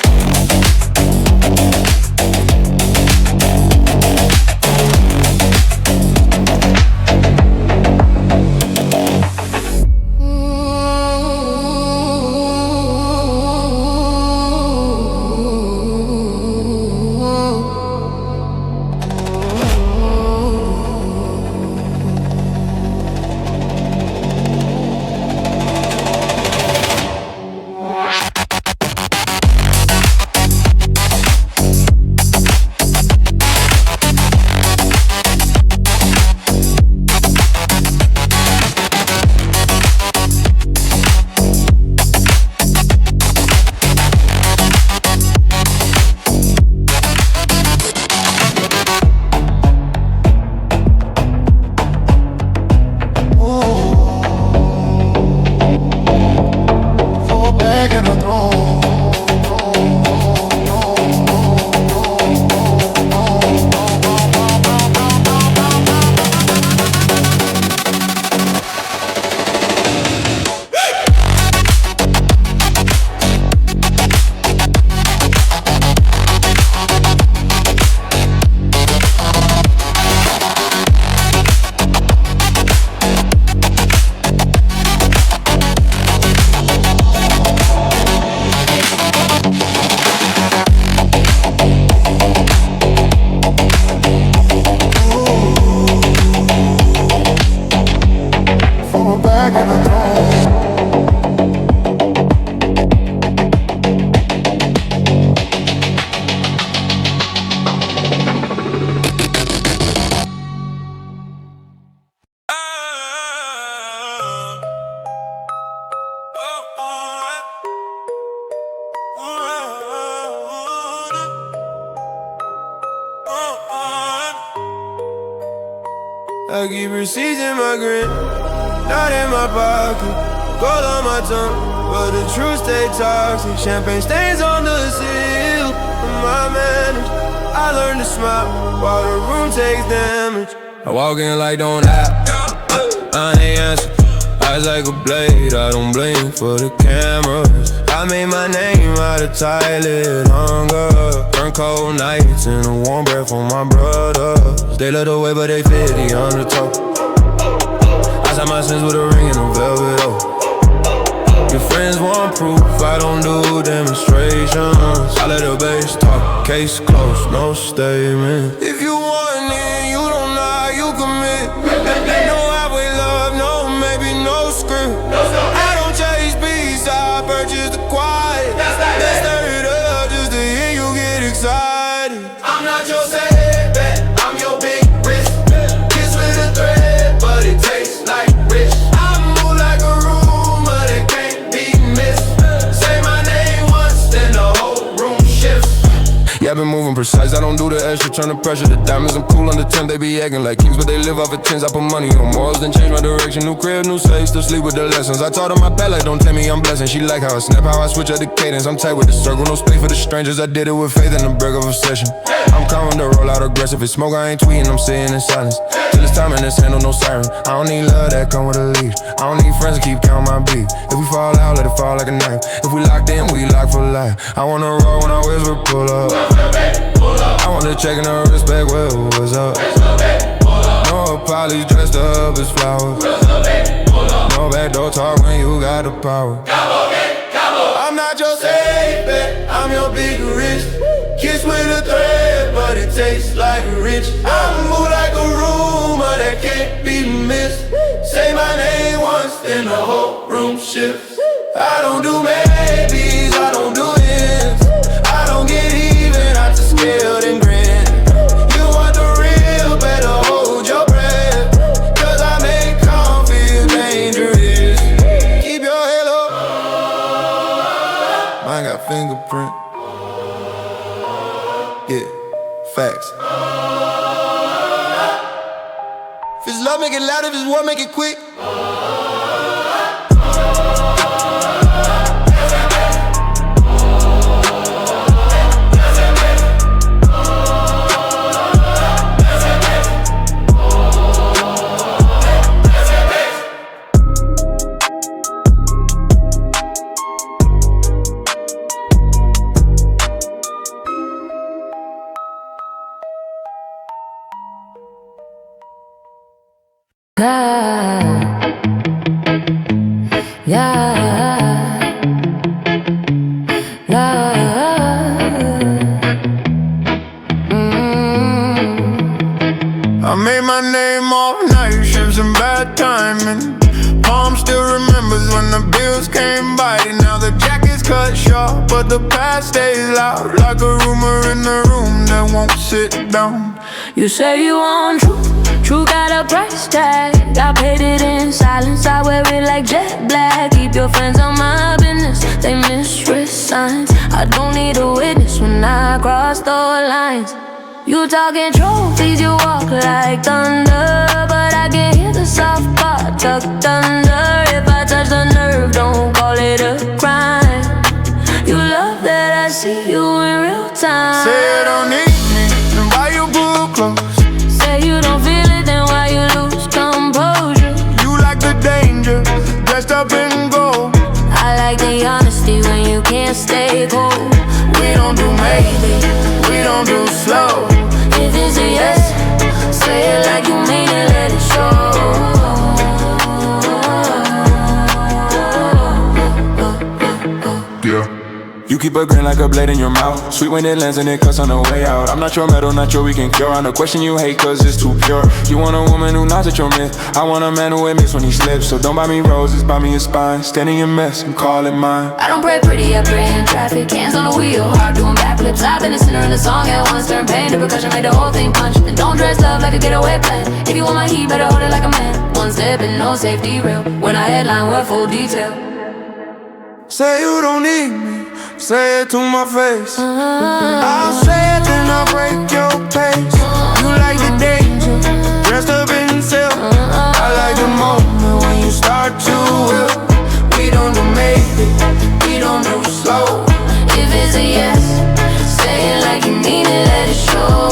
I keep receipts in my grin, not in my pocket. Gold on my tongue, but the truth stay toxic. Champagne stains on the seal of my manners. I learned to smile while the room takes damage. I walk in like don't act, I ain't answer. Eyes like a blade, I don't blink for the cameras. I made my name out of tight-lit hunger. Burn cold nights in a warm breath on my brothers. They love the way, but they 50 on the toe. I tie my sins with a ring and a velvet oak. Your friends want proof, I don't do demonstrations. I let the bass talk, case closed, no statement. If you want it, you don't lie, you commit. No halfway love, no maybe, no script. I don't chase peace, I purchase the quiet. Let's stir it up just to hear you get excited. I'm not your setback, I'm your big wrist. Kiss with a thread, but it tastes like rich. I move like a rumor that can't be missed. Say my name once, then the whole room shifts. Yeah, been moving precise. I don't do the extra, turn the pressure. The diamonds, I'm cool on the 10. They be acting like kings, but they live off of tens. I put money on morals, then change my direction. New crib, new safe, still sleep with the lessons. I taught her my palate, don't tell me I'm blessing. She like how I snap, how I switch up the cadence. I'm tight with the circle, no space for the strangers. I did it with faith and a break of obsession. I'm calm to roll out aggressive. If smoke, I ain't tweeting, I'm sitting in silence. Till it's time in this handle, no siren. I don't need love that come with a leash. I don't need friends to keep counting my beat. If we fall out, let it fall like a knife. If we locked in, we locked for life. I wanna roll when I whisper, pull up. I want to check in the respect, well, what's up? No apologies, dressed up as flowers. No backdoor talk when you got the power. I'm not your safe bet, I'm your big wrist. Kiss with a thread, but it tastes like a rich. I move like a rumor that can't be missed. Say my name once, then the whole room shifts. I don't do maybes, I don't do ends. I don't get even, I just scaled and grin. You want the real, better hold your breath. Cause I make calm feel dangerous. Keep your head up. Mine got fingerprint. Yeah, facts. If it's love, make it loud. If it's war, make it quick. I made my name off night shifts and bad timing. Palm still remembers when the bills came biting. Now the jacket's cut short, but the past stays loud. Like a rumor in the room that won't sit down. You say you want truth, truth got a price tag. I paid it in silence, I wear it like jet black. Keep your friends on my business, they misread signs. I don't need a witness when I cross the lines. You talking trophies, you walk like thunder, but I can hear the soft part tucked under. If I touch the nerve, don't call it a crime. You love that I see you in real time. Say you don't need me, then why you pull close? Say you don't feel it, then why you lose composure? You like the danger, dressed up in gold. I like the honesty when you can't stay cold. We don't do maybe, we don't do slow. If it's a yes, say it like you mean it, let it show. Yeah. You keep a grin like a blade in your mouth. Sweet when it lands and it cuts on the way out. I'm not your metal, not your weekend cure. I'm the question you hate cause it's too pure. You want a woman who nods at your myth. I want a man who admits when he slips. So don't buy me roses, buy me a spine. Stand in your mess and call it mine. I don't pray pretty, I pray in traffic. Hands on the wheel, heart doing backflips. I've been a sinner in the song at once. Turn pain to percussion, made the whole thing punch. And don't dress love like a getaway plan. If you want my heat, better hold it like a man. One step and no safety rail. When I headline, we're full detail. Say you don't need me, say it to my face. I'll say it, then I'll break your pace. You like the danger, dressed up in silk. I like the moment when you start to will. We don't do maybe, we don't do slow. If it's a yes, say it like you mean it, let it show.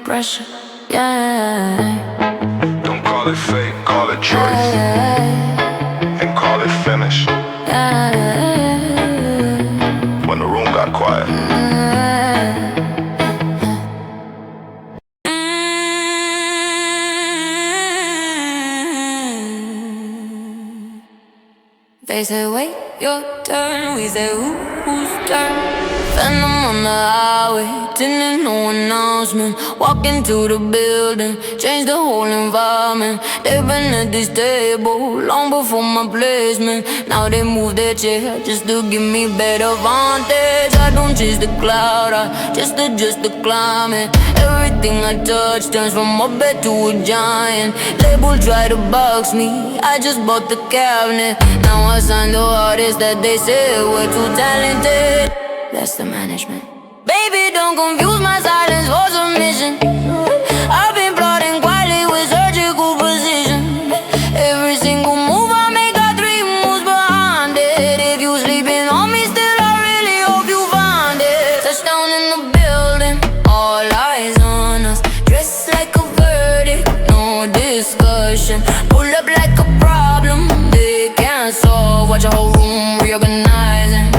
Pressure, yeah. Don't call it fate, call it choice. And call it finish. When the room got quiet. They say wait your turn, we say whose turn? Phantom on the highway, didn't no announcement. Walking to the building, changed the whole environment. They've been at this table long before my placement. Now they move their chair just to give me better vantage. I don't chase the cloud, I just adjust the climate. Everything I touch turns from a bed to a giant. Label try to box me, I just bought the cabinet. Now I signed the artists that they say we're too talented. That's the management. Baby, don't confuse my silence for submission. I've been plotting quietly with surgical precision. Every single move I make, got 3 moves behind it. If you sleeping on me still, I really hope you find it. Touchdown in the building, all eyes on us. Dressed like a verdict, no discussion. Pull up like a problem, they can't solve. Watch a whole room reorganizing.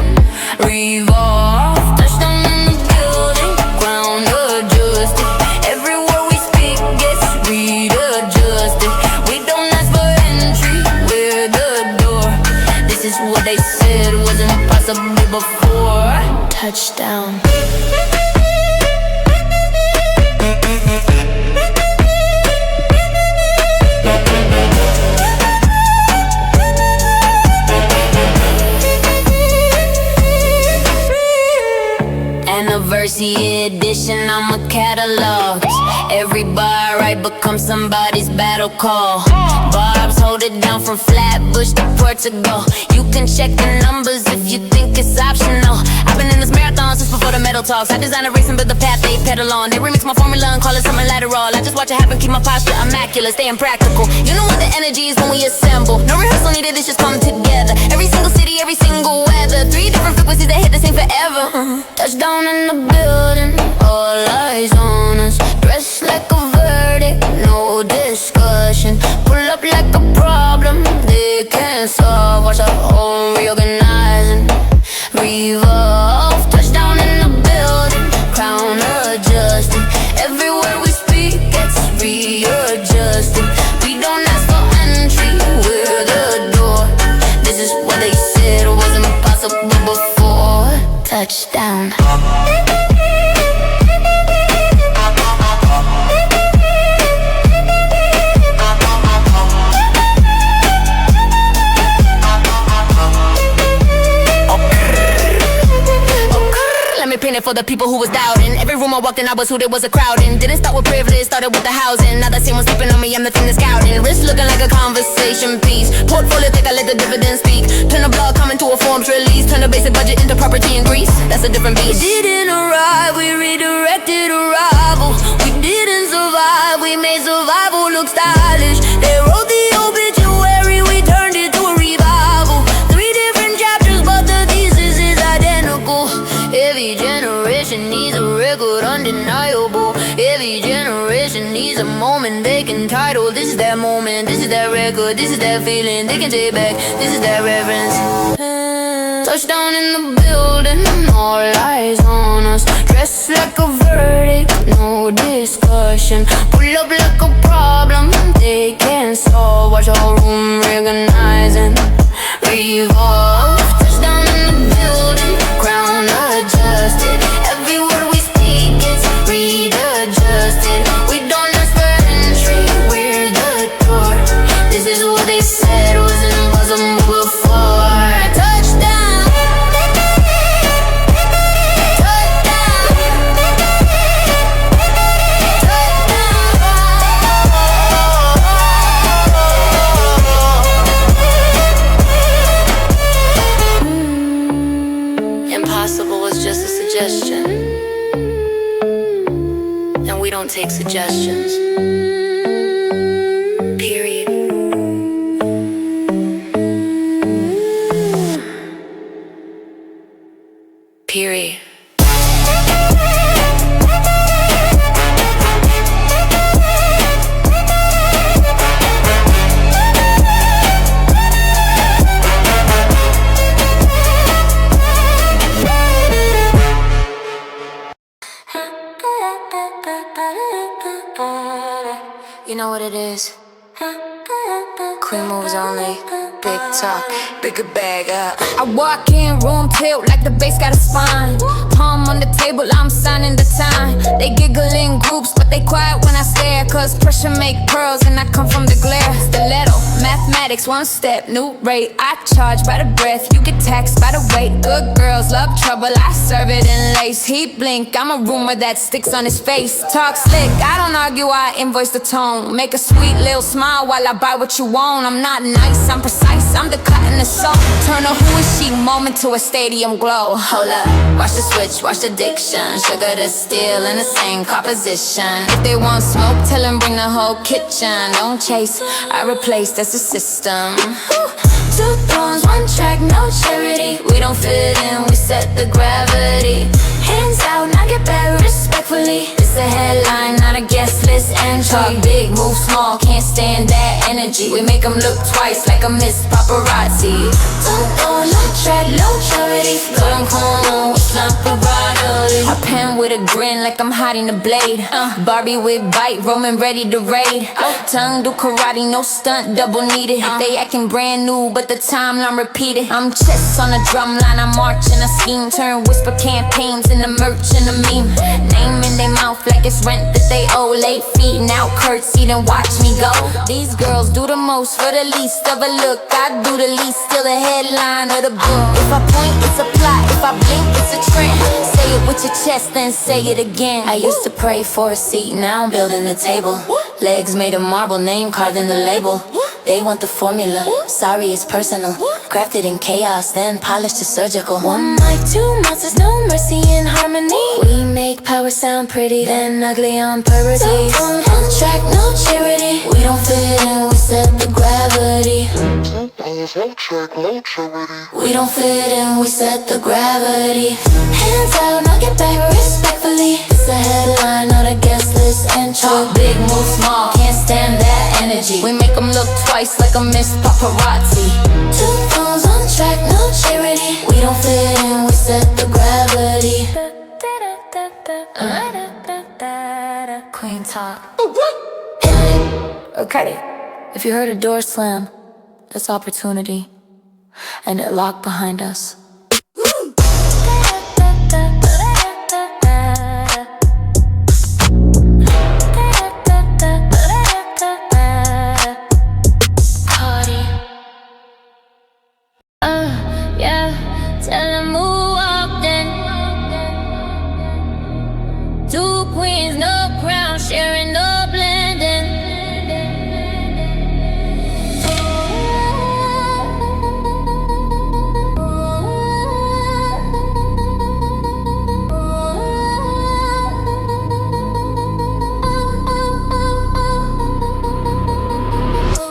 Revolve, touchdown in the building, crown adjusted. Every word we speak gets readjusted. We don't ask for entry, we're the door. This is what they said was impossible before. Touchdown. Anniversary edition, I'm a catalog. Every bar I write becomes somebody's battle call. Barbs hold it down from Flatbush to Portugal. You can check the numbers if you think it's optional. I've been in this marathon since before the metal talks. I design a race and build the path they pedal on. They remix my formula and call it something lateral. I just watch it happen, keep my posture immaculate, staying practical. You know what the energy is when we assemble. No rehearsal needed, it's just come together. Every single city, every single weather. 3 different frequencies that hit the same forever. Touchdown in the building, all eyes on us. Dressed like a verdict, no discussion. Pull up like a problem, they can't solve. Watch our own reorganizing. Revolve, touchdown in the building, crown adjusted. Every word we speak gets readjusted. We don't ask for entry, we're the door. This is what they said was impossible before. Touchdown. Painted for the people who was doubting. Every room I walked in, I was who there was a crowd in. Didn't start with privilege, started with the housing. Now that someone's sleeping on me, I'm the thing that's scouting. Wrist looking like a conversation piece. Portfolio thick, I let the dividends speak. Turn the blog coming to a forms release. Turn the basic budget into property and grease. That's a different beast. We didn't arrive, we redirected arrival. We didn't survive, we made survival look stylish. They wrote the obituary, we turned it to a revival. 3 different chapters, but the thesis is identical. Every generation needs a record undeniable. Every generation needs a moment they can title. This is that moment, this is that record, this is that feeling they can take back. This is that reverence. Touchdown in the building, all eyes on us. Dressed like a verdict, no discussion. Pull up like a problem, they can't solve. Watch our room reorganizing. Revolve, touchdown in the building, crown adjusted. Every word we speak gets readjusted. We don't ask for entry, we're the door. This is what they said was impossible before. Touchdown. Impossible is just a suggestion, and we don't take suggestions. Period. Period. You know what it is. Queen moves only. Big talk, bigger bag up. I walk in, room tilt like the bass got a spine. palm on the table, I'm signing the time. They giggle in groups, but they quiet when I stare. Cause pressure make pearls and I come from the glare. Stiletto, mathematics, one step, new rate. I charge by the breath, you get taxed by the weight. Good girls love trouble, I serve it in lace. He blink, I'm a rumor that sticks on his face. Talk slick, I don't argue, I invoice the tone. Make a sweet little smile while I buy what you want. I'm not nice, I'm precise, I'm the cut in the soul. Turn a who is she moment to a stadium glow. Hold up, watch the switch, watch the diction. Sugar to steel in the same composition. If they want smoke, tell them bring the whole kitchen. Don't chase, I replace, that's the system. Two thrones, one track, no charity. We don't fit in, we set the gravity. Hands out, now get back respectfully. It's a headline, not a guest list entry. Talk big, move small, can't stand that energy. We make them look twice like a Miss Paparazzi. Don't go, no track, no charity. Come on, it's not bravado. I pen with a grin like I'm hiding the blade. Barbie with bite, Roman ready to raid. Tongue do karate, no stunt, double needed. They acting brand new, but the timeline repeated. I'm chess on the drum line, I march in a scheme. Turn whisper campaigns into merch and a meme. Name in their mouth like it's rent that they owe. Late feet now curtsy, then watch me go. These girls do the most for the least of a look. I do the least, still the headline of the book. If I point, it's a plot. If I blink, it's a trend. Say it with your chest, then say it again. I used to pray for a seat, now I'm building the table. Legs made of marble, name carved in the label. They want the formula, sorry it's personal. Crafted in chaos, then polished to surgical. One mic, two monsters, no mercy in harmony. We make power sound pretty, then ugly on purity. One track, no charity. We don't fit in, we set the gravity. We don't fit in, we set the gravity. Hands out, now get back respectfully. It's a headline, not a guest list entry. Talk big, move small, can't stand that energy. We make them look twice like a Miss Paparazzi. Two phones on track, no charity. We don't fit in, we set the gravity. Queen talk. Okay, if you heard a door slam, that's opportunity, and it locked behind us. Yeah, tell them who walked in. Two queens, no crown, sharing no blending.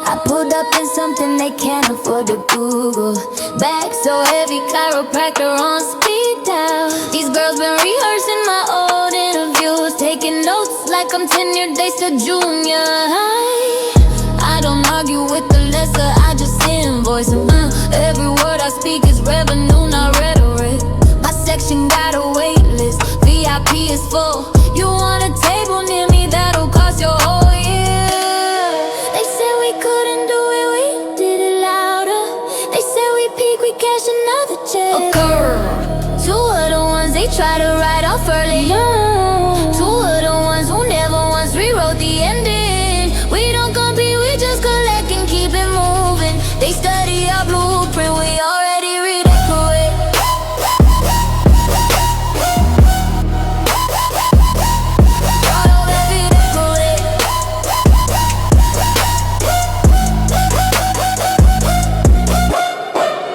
I pulled up in something they can't afford to Google. Bag so heavy, chiropractor on speed dial. These girls been rehearsing my old interviews, taking notes like I'm tenured days to junior high. I don't argue with the lesser, I just invoice them. Every word I speak is revenue, not rhetoric. My section got a wait list, VIP is full. You want a table near me, that'll cost your whole year. They said we couldn't do it, we did it louder. They said we peak, we cash another check. A girl, two of the ones they try to write off early. Two of the ones who never once rewrote the ending. We don't compete, we just collect and keep it moving. They study our blueprint, we already redecorate. Y'all don't let me decorate.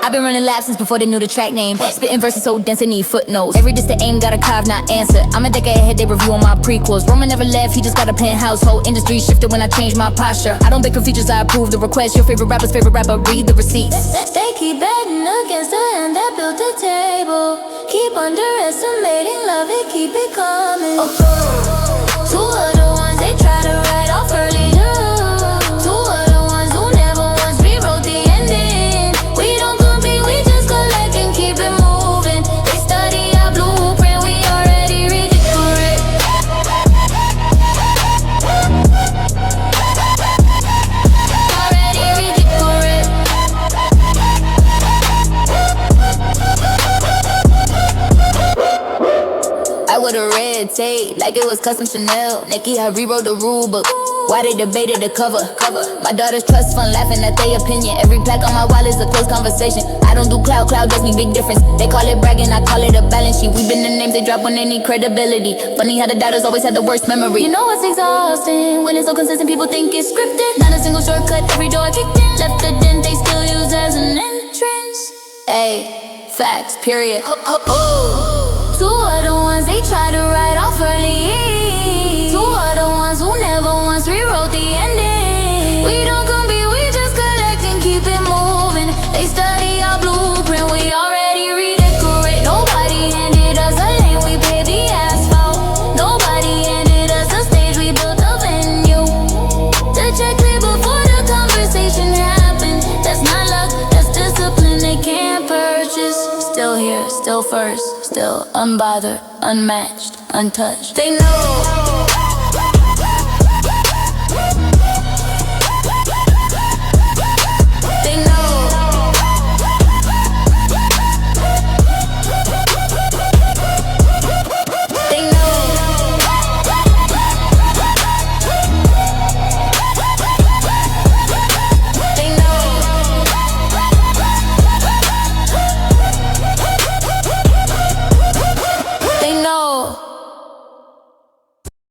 I've been running laps since before they knew the track name. Spitting verses so dense they need footnotes. Every diss they aim got a carve, not answer. I'm a decade ahead, they reviewing my prequels. Roman never left, he just got a penthouse. Whole industry shifted when I changed my posture. I don't beg for features, I approve the request. Your favorite rapper's favorite rapper, read the receipts. They keep betting against the hand that built the table. Keep underestimating love, it keep it coming. Two of the ones they try to write off early. Two of the ones who never once rewrote the ending. We don't compete, we just collect and keep it moving. They study our blueprint, we already redecorate. Already redecorate. dictate like it was custom Chanel. Nicki, I rewrote the rule book. Why they debated the cover? My daughter's trust fund laughing at their opinion. Every plaque on my wall is a close conversation. I don't do cloud does me big difference. They call it bragging, I call it a balance sheet. We been the names they drop when they need credibility. Funny how the doubters always had the worst memory. You know it's exhausting when it's so consistent, people think it's scripted. Not a single shortcut, every door I kicked in. Left a dent, they still use as an entrance. Ayy, facts, period. Two other ones, they try to write off early. Two other ones who never once rewrote the ending. We don't compete, we just collect and keep it moving. They study our blueprint, we already redecorate. Nobody handed us a lane, we paid the asphalt. Nobody handed us a stage, we built a venue. The check clear before the conversation happened. That's not luck, that's discipline they can't purchase. Still here, still first, still unbothered, unmatched, untouched. They know